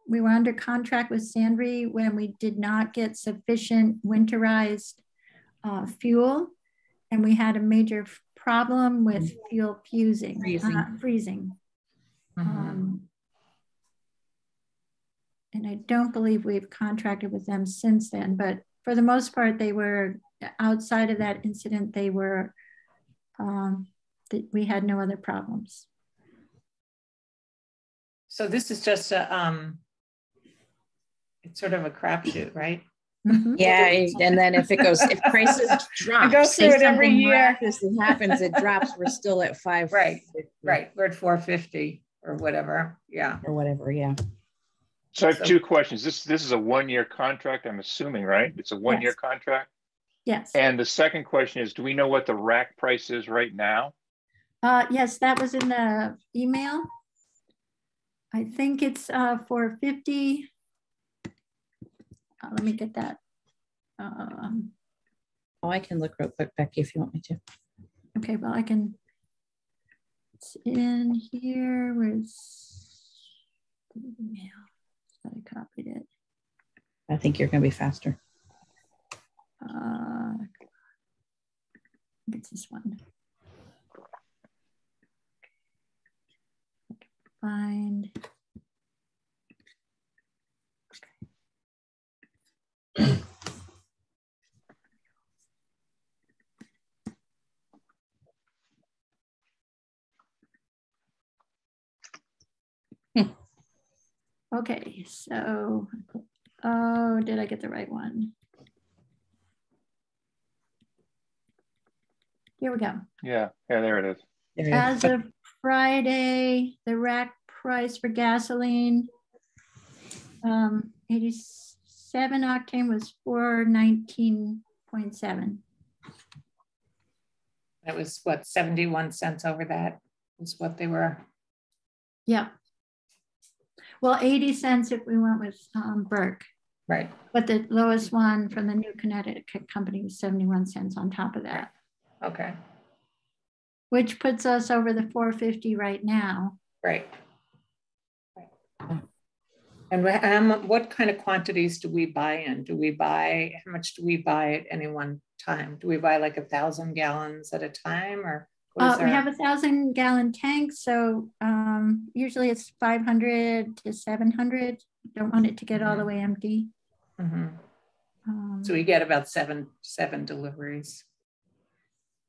we were under contract with Sandry when we did not get sufficient winterized fuel, and we had a major problem with fuel freezing. Mm-hmm. And I don't believe we've contracted with them since then, but for the most part, they were, outside of that incident, they were, we had no other problems. So this is just it's sort of a crapshoot, right? Mm-hmm. Yeah, and then if prices drop, it goes through it every year. This happens, it drops. We're still at 5. Right. We're at 450 or whatever. Yeah. Or whatever. Yeah. So I have two questions. This is a 1-year contract, I'm assuming, right? It's a 1-year contract? Yes. And the second question is, do we know what the rack price is right now? Yes, that was in the email. I think it's for 50. Let me get that. I can look real quick, Becky, if you want me to. Okay, well, I can. It's in here. Where's the email? I copied it. I think you're going to be faster. I think it's this one. Find. Okay, so, oh, did I get the right one? Here we go. Yeah, there it is. As of Friday, the rack price for gasoline, 87 octane was $4.19.7. That was what, 71 cents over that was what they were. Yeah. Well, 80 cents if we went with Burke. Right. But the lowest one from the New Connecticut company was 71 cents on top of that. Okay. Which puts us over the 450 right now. Right. And what kind of quantities do we buy in? How much do we buy at any one time? Do we buy like 1,000 gallons at a time, or? We have 1,000-gallon tanks, so usually it's 500 to 700. Don't want it to get all the way empty. So we get about seven deliveries.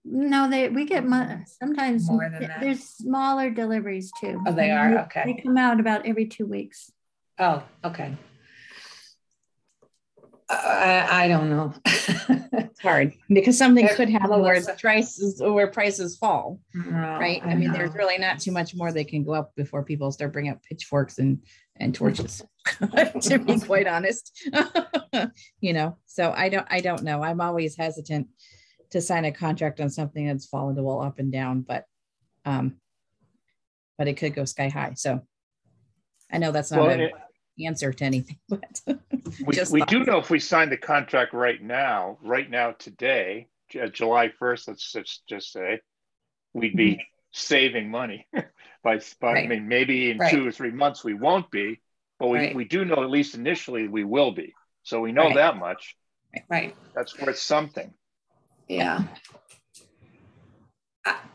No, we get sometimes more than that. There's smaller deliveries too. Oh, they are? Okay. They come out about every 2 weeks. Oh, okay. I don't know. It's hard because something could happen where prices fall, right? I mean, there's really not too much more they can go up before people start bringing up pitchforks and torches. To be quite honest, So I don't know. I'm always hesitant to sign a contract on something that's fallen well up and down, but it could go sky high. So I know that's not an answer to anything, but we do know if we sign the contract right now today, July 1st, let's just say, we'd be saving money by I mean, maybe in 2 or 3 months we won't be, but we do know at least initially we will be. So we know that much. Right. That's worth something. Yeah.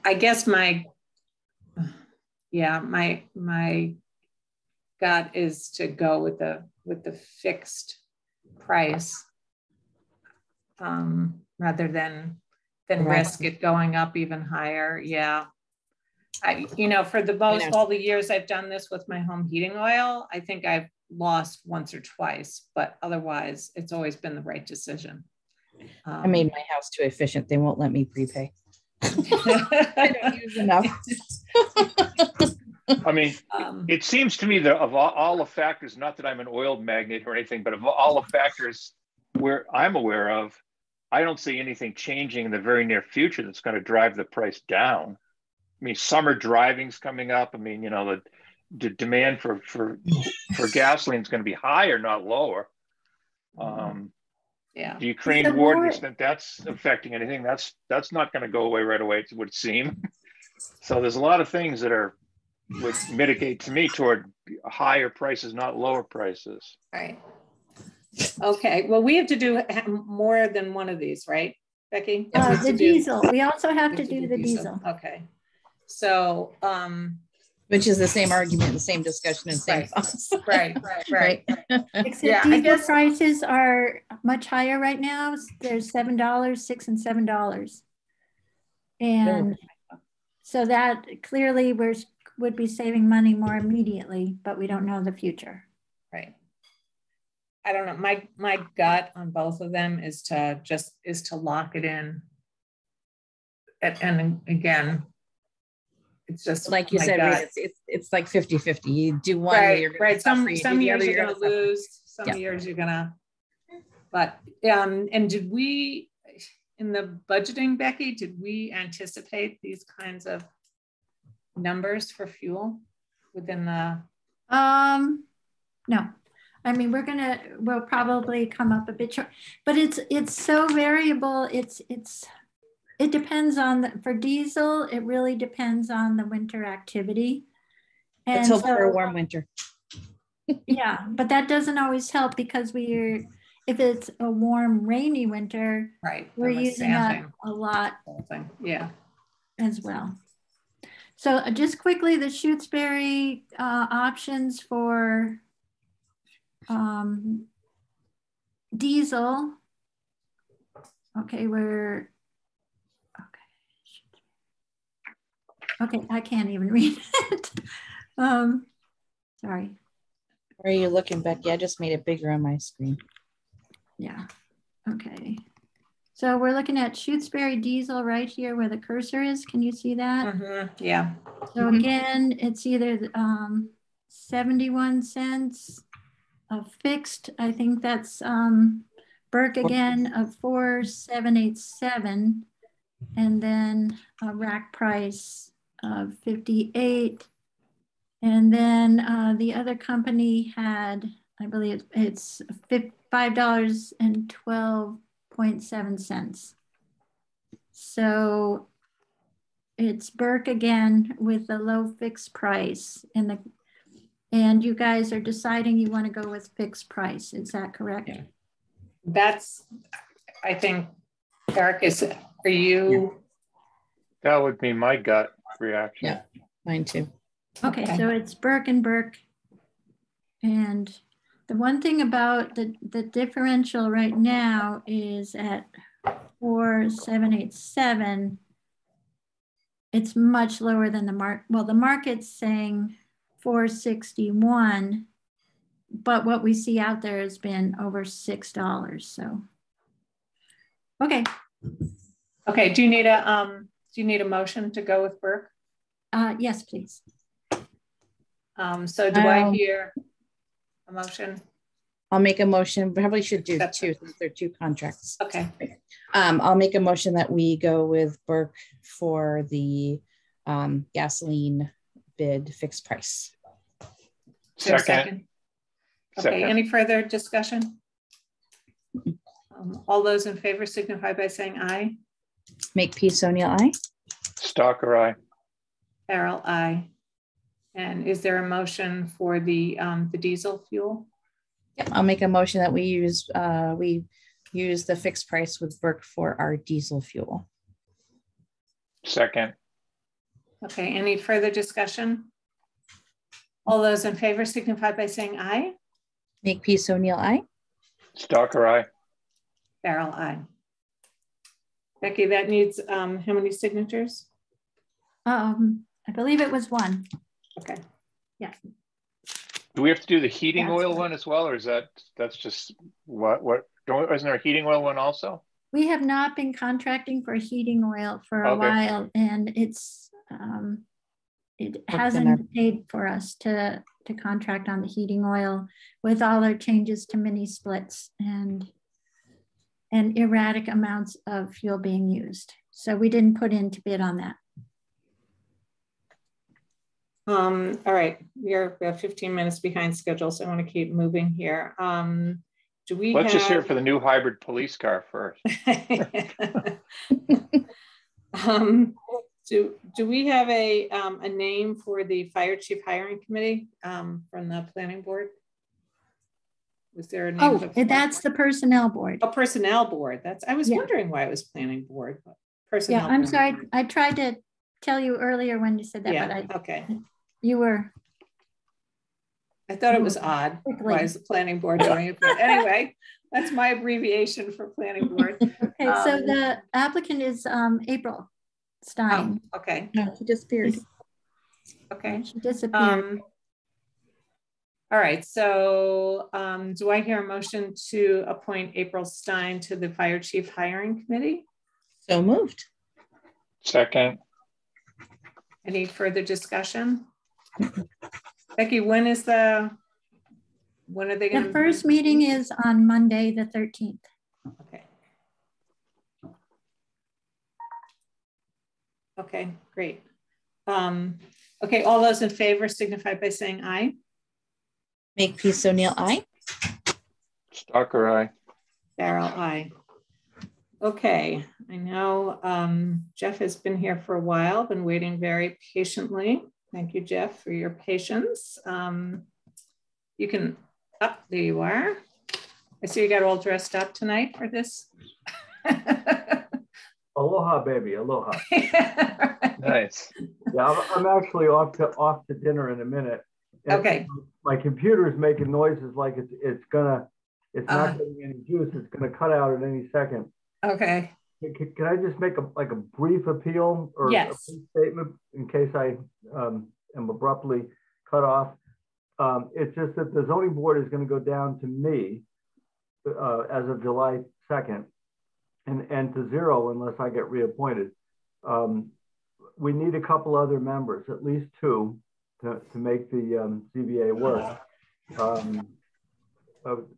I guess my gut is to go with the fixed price rather than risk it going up even higher. Yeah. For all the years I've done this with my home heating oil, I think I've lost once or twice, but otherwise it's always been the right decision. I made my house too efficient. They won't let me prepay. I don't use enough. I mean, it seems to me that of all the factors, not that I'm an oil magnate or anything, but of all the factors where I'm aware of, I don't see anything changing in the very near future that's going to drive the price down. I mean, summer driving's coming up. I mean, the demand for gasoline is going to be higher, not lower. Yeah. The Ukraine war, to the extent that's affecting anything, that's not going to go away right away, it would seem. So there's a lot of things that would mitigate to me toward higher prices, not lower prices. Right. Okay. Well, we have to do more than one of these, right, Becky? The diesel. We also have to do the diesel. Okay. So, which is the same argument, the same discussion, and same thoughts. Right. Except diesel prices are much higher right now. There's $7, $6 and $7. And so that clearly would be saving money more immediately, but we don't know the future. Right. I don't know. My gut on both of them is to lock it in. And again, it's just like you said, it's like 50-50. You do one, you're right. Some years you're gonna lose, some years you're gonna. But and did we, in the budgeting, Becky, did we anticipate these kinds of numbers for fuel within the? No. I mean, we'll probably come up a bit short, but it's so variable. It depends on for diesel, it really depends on the winter activity. And let's hope for a warm winter. Yeah, but that doesn't always help because if it's a warm, rainy winter, we're using that a lot as well. So just quickly, the Shutesbury options for diesel. Okay, okay, I can't even read it. Sorry. Where are you looking, Becky? I just made it bigger on my screen. Yeah, okay. So we're looking at Shutesbury diesel right here where the cursor is. Can you see that? Yeah. So again, it's either 71 cents of fixed. I think that's Burke again of 4,787, and then a rack price of 58 And then the other company had, I believe it's $5.12.7. So it's Burke again with a low fixed price, and you guys are deciding you want to go with fixed price. Is that correct? Yeah. That's, I think, Eric, are you? That would be my gut reaction. Yeah, mine too. Okay, so it's Burke and Burke. And the one thing about the differential right now is at 4,787. It's much lower than the market. Well, the market's saying 461, but what we see out there has been over $6. So, okay. Okay. Do you need a motion to go with Burke? Yes, please. So do I hear a motion? I'll make a motion. Probably should do two since they're two contracts. Okay. I'll make a motion that we go with Burke for the gasoline bid fixed price. Second. Okay. Any further discussion? All those in favor signify by saying aye. Makepeace O'Neill, aye. Stalker, aye. Farrell, aye. And is there a motion for the diesel fuel? Yep, I'll make a motion that we use the fixed price with Burke for our diesel fuel. Second. Okay, any further discussion? All those in favor signify by saying aye. Makepeace O'Neill, aye. Stalker, aye. Farrell, aye. Becky, that needs how many signatures? I believe it was one. Okay. Yeah. Do we have to do the heating oil one as well, or is that's just what isn't there a heating oil one also? We have not been contracting for heating oil for a while, and it's it hasn't paid for us to contract on the heating oil with all our changes to mini splits and erratic amounts of fuel being used. So we didn't put in to bid on that. All right, we have 15 minutes behind schedule, so I want to keep moving here. Let's just hear it for the new hybrid police car first. Do we have a name for the fire chief hiring committee from the planning board? Was there a name? Oh, that's the personnel board. Oh, personnel board. I was wondering why it was planning board. But personnel. Yeah, I'm sorry. I tried to tell you earlier when you said that, but you were. I thought it was odd. Why is the planning board doing it? But anyway, that's my abbreviation for planning board. Okay, so the applicant is April Stein. Oh, okay. No, she disappeared. Okay. She disappeared. All right, so do I hear a motion to appoint April Stein to the fire chief hiring committee? So moved. Second. Any further discussion? Becky, when are they going to? The first meeting is on Monday, the 13th. Okay. Okay, great. Okay, all those in favor signify by saying aye. Makepeace O'Neill, aye. Stalker, aye. Farrell, aye. Okay, I know Jeff has been here for a while, been waiting very patiently. Thank you, Jeff, for your patience. You can, there you are. I see you got all dressed up tonight for this. Aloha, baby, aloha. Nice. Yeah, I'm actually off to dinner in a minute. And okay. My computer is making noises like it's not getting any juice. It's gonna cut out at any second. Okay. Can I just make a brief appeal or a brief statement in case I am abruptly cut off? It's just that the zoning board is going to go down to me as of July 2nd and to zero unless I get reappointed. We need a couple other members, at least two, to make the ZBA work.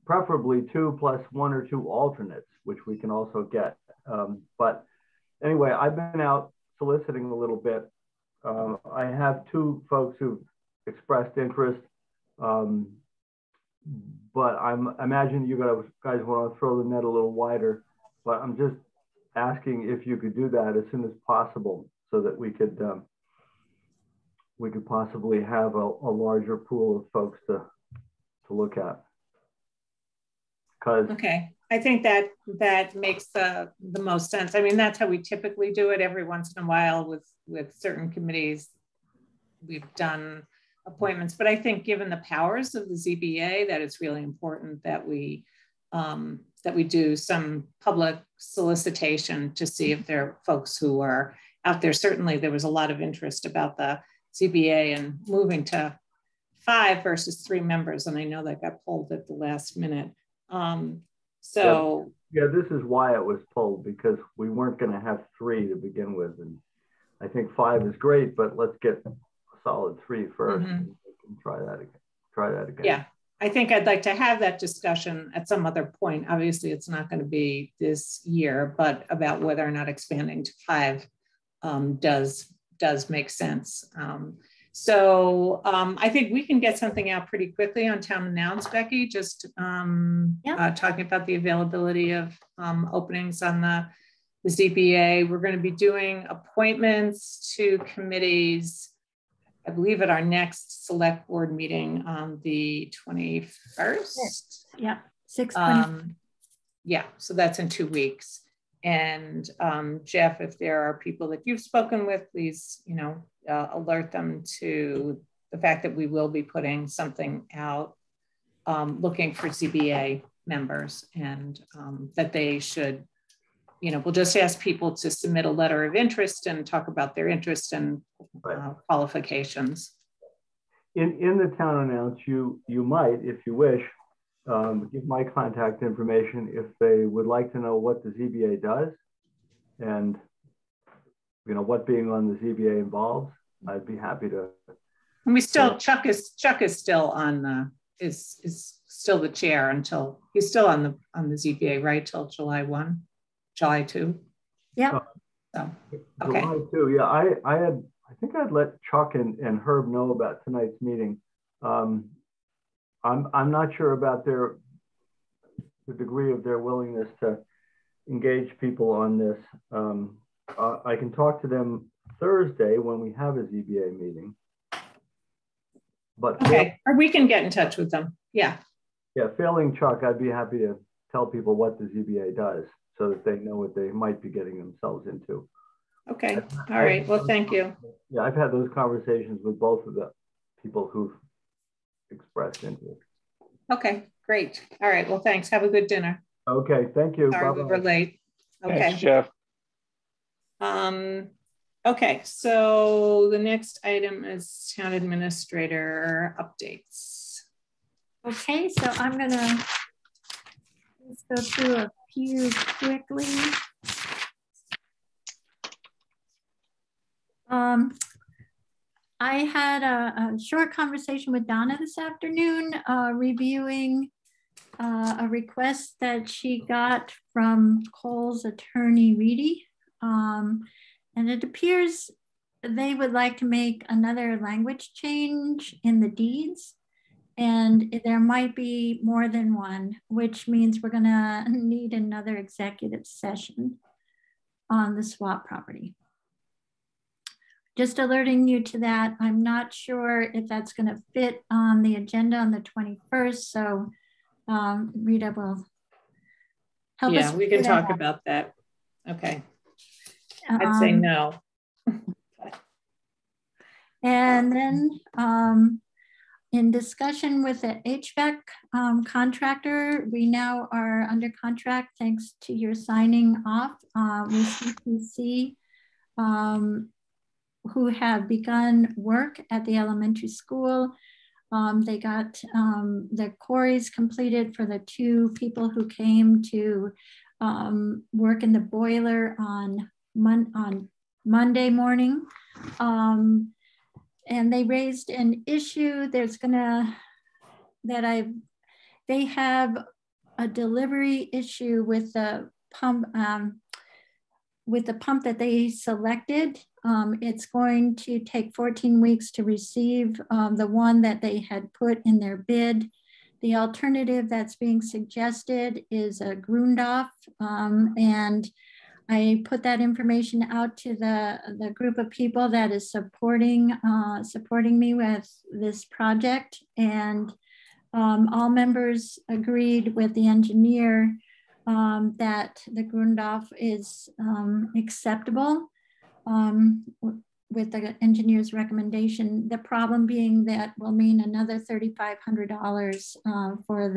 Preferably 2 plus 1 or 2 alternates, which we can also get. But anyway, I've been out soliciting a little bit. I have 2 folks who've expressed interest. But I imagine you guys want to throw the net a little wider, but I'm just asking if you could do that as soon as possible so that we could possibly have a larger pool of folks to look at. Okay, I think that makes the most sense. I mean, that's how we typically do it. Every once in a while with certain committees, we've done appointments, but I think given the powers of the ZBA, that it's really important that we do some public solicitation to see if there are folks who are out there. Certainly there was a lot of interest about the ZBA and moving to 5 versus 3 members. And I know that got pulled at the last minute. Yeah, this is why it was pulled, because we weren't going to have 3 to begin with. And I think 5 is great, but let's get a solid 3 first and try that again. Yeah, I think I'd like to have that discussion at some other point. Obviously, it's not going to be this year, but about whether or not expanding to 5 does make sense. I think we can get something out pretty quickly on Town Announce, Becky, just talking about the availability of openings on the ZBA. We're going to be doing appointments to committees, I believe, at our next select board meeting on the 21st. Yeah, 6/20. Yeah, so that's in 2 weeks. And Jeff, if there are people that you've spoken with, please, alert them to the fact that we will be putting something out looking for ZBA members, and that they should, we'll just ask people to submit a letter of interest and talk about their interest and qualifications. In the Town Announce, you might, if you wish, give my contact information if they would like to know what the ZBA does and what being on the ZBA involves. I'd be happy to. And we still, Chuck is still on is still the chair until he's still on the ZBA, right, till July 2. Yeah. Okay. July 2. Yeah, I think I'd let Chuck and Herb know about tonight's meeting. I'm not sure about the degree of their willingness to engage people on this. I can talk to them Thursday when we have a ZBA meeting. But okay, or we can get in touch with them. Yeah. Yeah, failing Chuck, I'd be happy to tell people what the ZBA does so that they know what they might be getting themselves into. Okay. All right. Well, thank you. Yeah, I've had those conversations with both of the people who've expressed interest. Okay, great. All right. Well, thanks. Have a good dinner. Okay, thank you. Sorry we were late. Okay. Thanks, Jeff. Okay, so the next item is town administrator updates. Okay, so I'm gonna just go through a few quickly. I had a short conversation with Donna this afternoon, reviewing a request that she got from Cole's attorney, Reedy. And it appears they would like to make another language change in the deeds. And there might be more than one, which means we're gonna need another executive session on the swap property. Just alerting you to that. I'm not sure if that's gonna fit on the agenda on the 21st. So Rita will help us. Yeah, we can talk about that. Okay. I'd say no. And then in discussion with the HVAC contractor, we now are under contract thanks to your signing off with CPC, who have begun work at the elementary school. They got their quarries completed for the 2 people who came to work in the boiler on Monday morning. And they raised an issue. They have a delivery issue with the pump, with the pump that they selected, it's going to take 14 weeks to receive the one that they had put in their bid. The alternative that's being suggested is a Grundhof, and I put that information out to the group of people that is supporting me with this project, and all members agreed with the engineer that the Grundhof is acceptable with the engineer's recommendation. The problem being that will mean another $3,500 for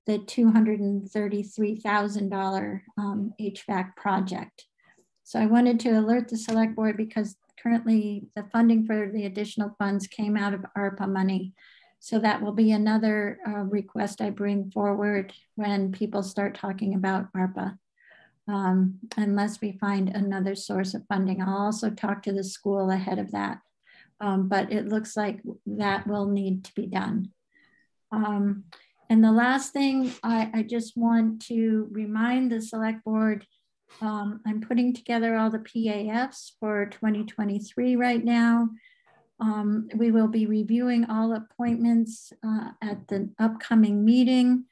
the $233,000 HVAC project. So I wanted to alert the select board because currently the funding for the additional funds came out of ARPA money. So that will be another request I bring forward when people start talking about ARPA, unless we find another source of funding. I'll also talk to the school ahead of that, but it looks like that will need to be done. And the last thing, I just want to remind the select board, I'm putting together all the PAFs for 2023 right now. We will be reviewing all appointments at the upcoming meeting.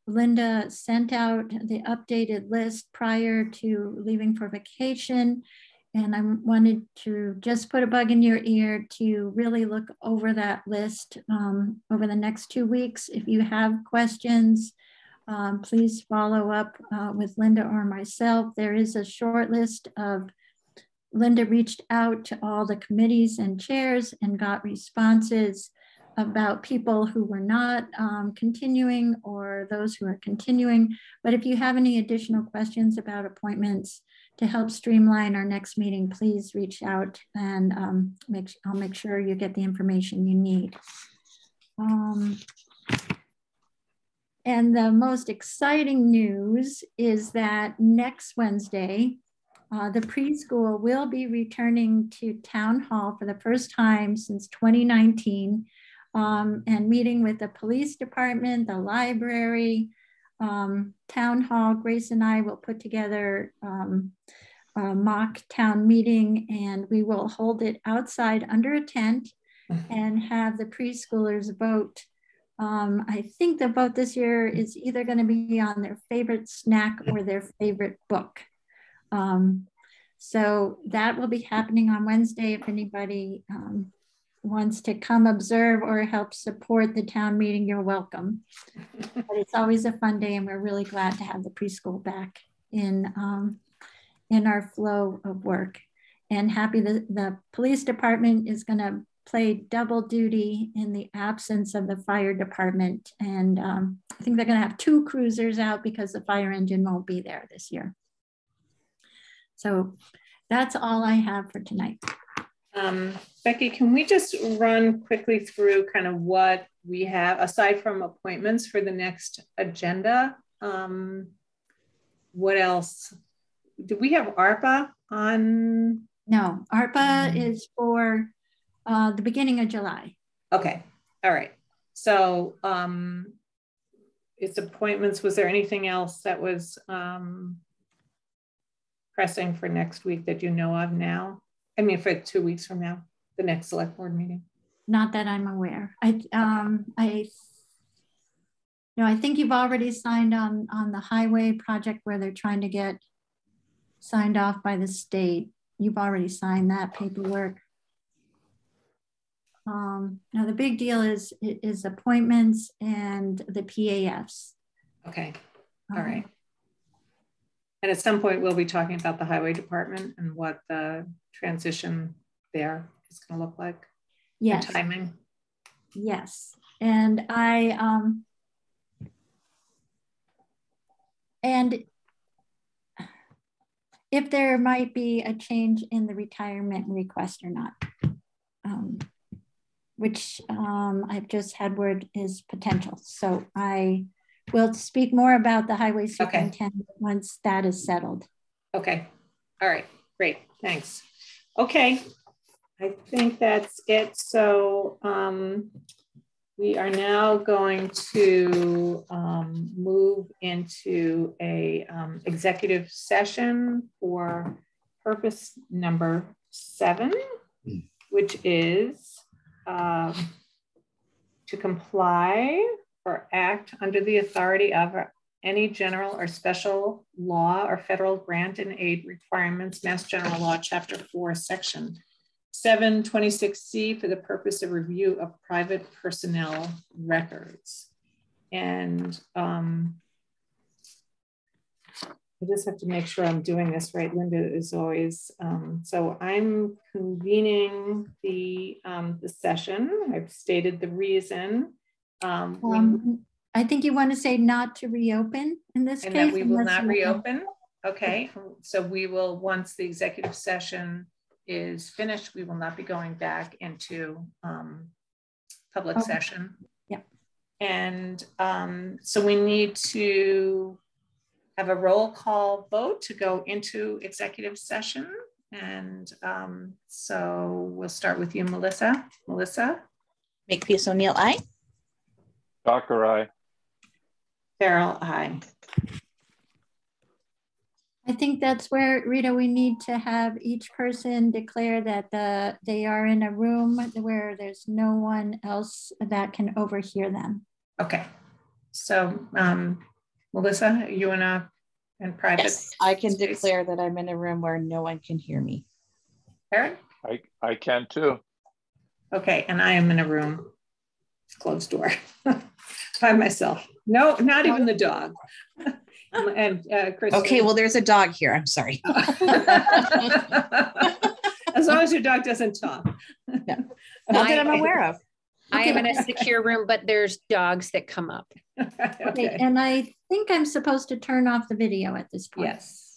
Linda sent out the updated list prior to leaving for vacation. And I wanted to just put a bug in your ear to really look over that list over the next 2 weeks. If you have questions, please follow up with Linda or myself. There is a short list of, Linda reached out to all the committees and chairs and got responses about people who were not continuing or those who are continuing. But if you have any additional questions about appointments to help streamline our next meeting, please reach out and I'll make sure you get the information you need. And the most exciting news is that next Wednesday, the preschool will be returning to Town Hall for the first time since 2019 and meeting with the police department, the library, Town Hall. Grace and I will put together a mock town meeting, and we will hold it outside under a tent and have the preschoolers vote. I think the vote this year is either going to be on their favorite snack or their favorite book. So that will be happening on Wednesday. If anybody wants to come observe or help support the town meeting, you're welcome. But it's always a fun day, and we're really glad to have the preschool back in our flow of work. And happy that the police department is going to play double duty in the absence of the fire department. And I think they're going to have 2 cruisers out because the fire engine won't be there this year. So that's all I have for tonight. Becky, can we just run quickly through kind of what we have aside from appointments for the next agenda? What else? Do we have ARPA on? No, ARPA is for the beginning of July. Okay, all right. So it's appointments. Was there anything else that was pressing for next week that you know of now? I mean, for 2 weeks from now, the next select board meeting. Not that I'm aware. No, I think you've already signed on the highway project where they're trying to get signed off by the state. You've already signed that paperwork. Now the big deal is appointments and the PAFs. Okay, all right. And at some point we'll be talking about the highway department and what the transition there is going to look like. Yes. The timing. Yes, and and if there might be a change in the retirement request or not, which I've just had word is potential. So I will speak more about the highway superintendent once that is settled. Okay. All right. Great. Thanks. Okay. I think that's it. So We are now going to move into a executive session for purpose number 7, which is to comply or act under the authority of any general or special law or federal grant and aid requirements, Mass General Law, Chapter 4, Section 726C, for the purpose of review of private personnel records. And I just have to make sure I'm doing this right. Linda is always, so I'm convening the session. I've stated the reason. I think you want to say not to reopen in this and case. That we will not reopen. Okay, so we will, once the executive session is finished, we will not be going back into public session. Yeah. And so we need to have a roll call vote to go into executive session. And so we'll start with you, Melissa. Melissa? Makepeace O'Neill, aye. Docker, aye. Farrell, aye. I think that's where, Rita, we need to have each person declare that they are in a room where there's no one else that can overhear them. Okay. So Melissa, you in private? Yes, I can declare that I'm in a room where no one can hear me. Eric? I can too. Okay, and I am in a room, closed door, by myself. No, not even the dog. And Chris. Okay, well, there's a dog here. I'm sorry. As long as your dog doesn't talk. Yeah. Not that I'm aware of. I am in a secure room, but there's dogs that come up. Okay, and I think I'm supposed to turn off the video at this point. Yes.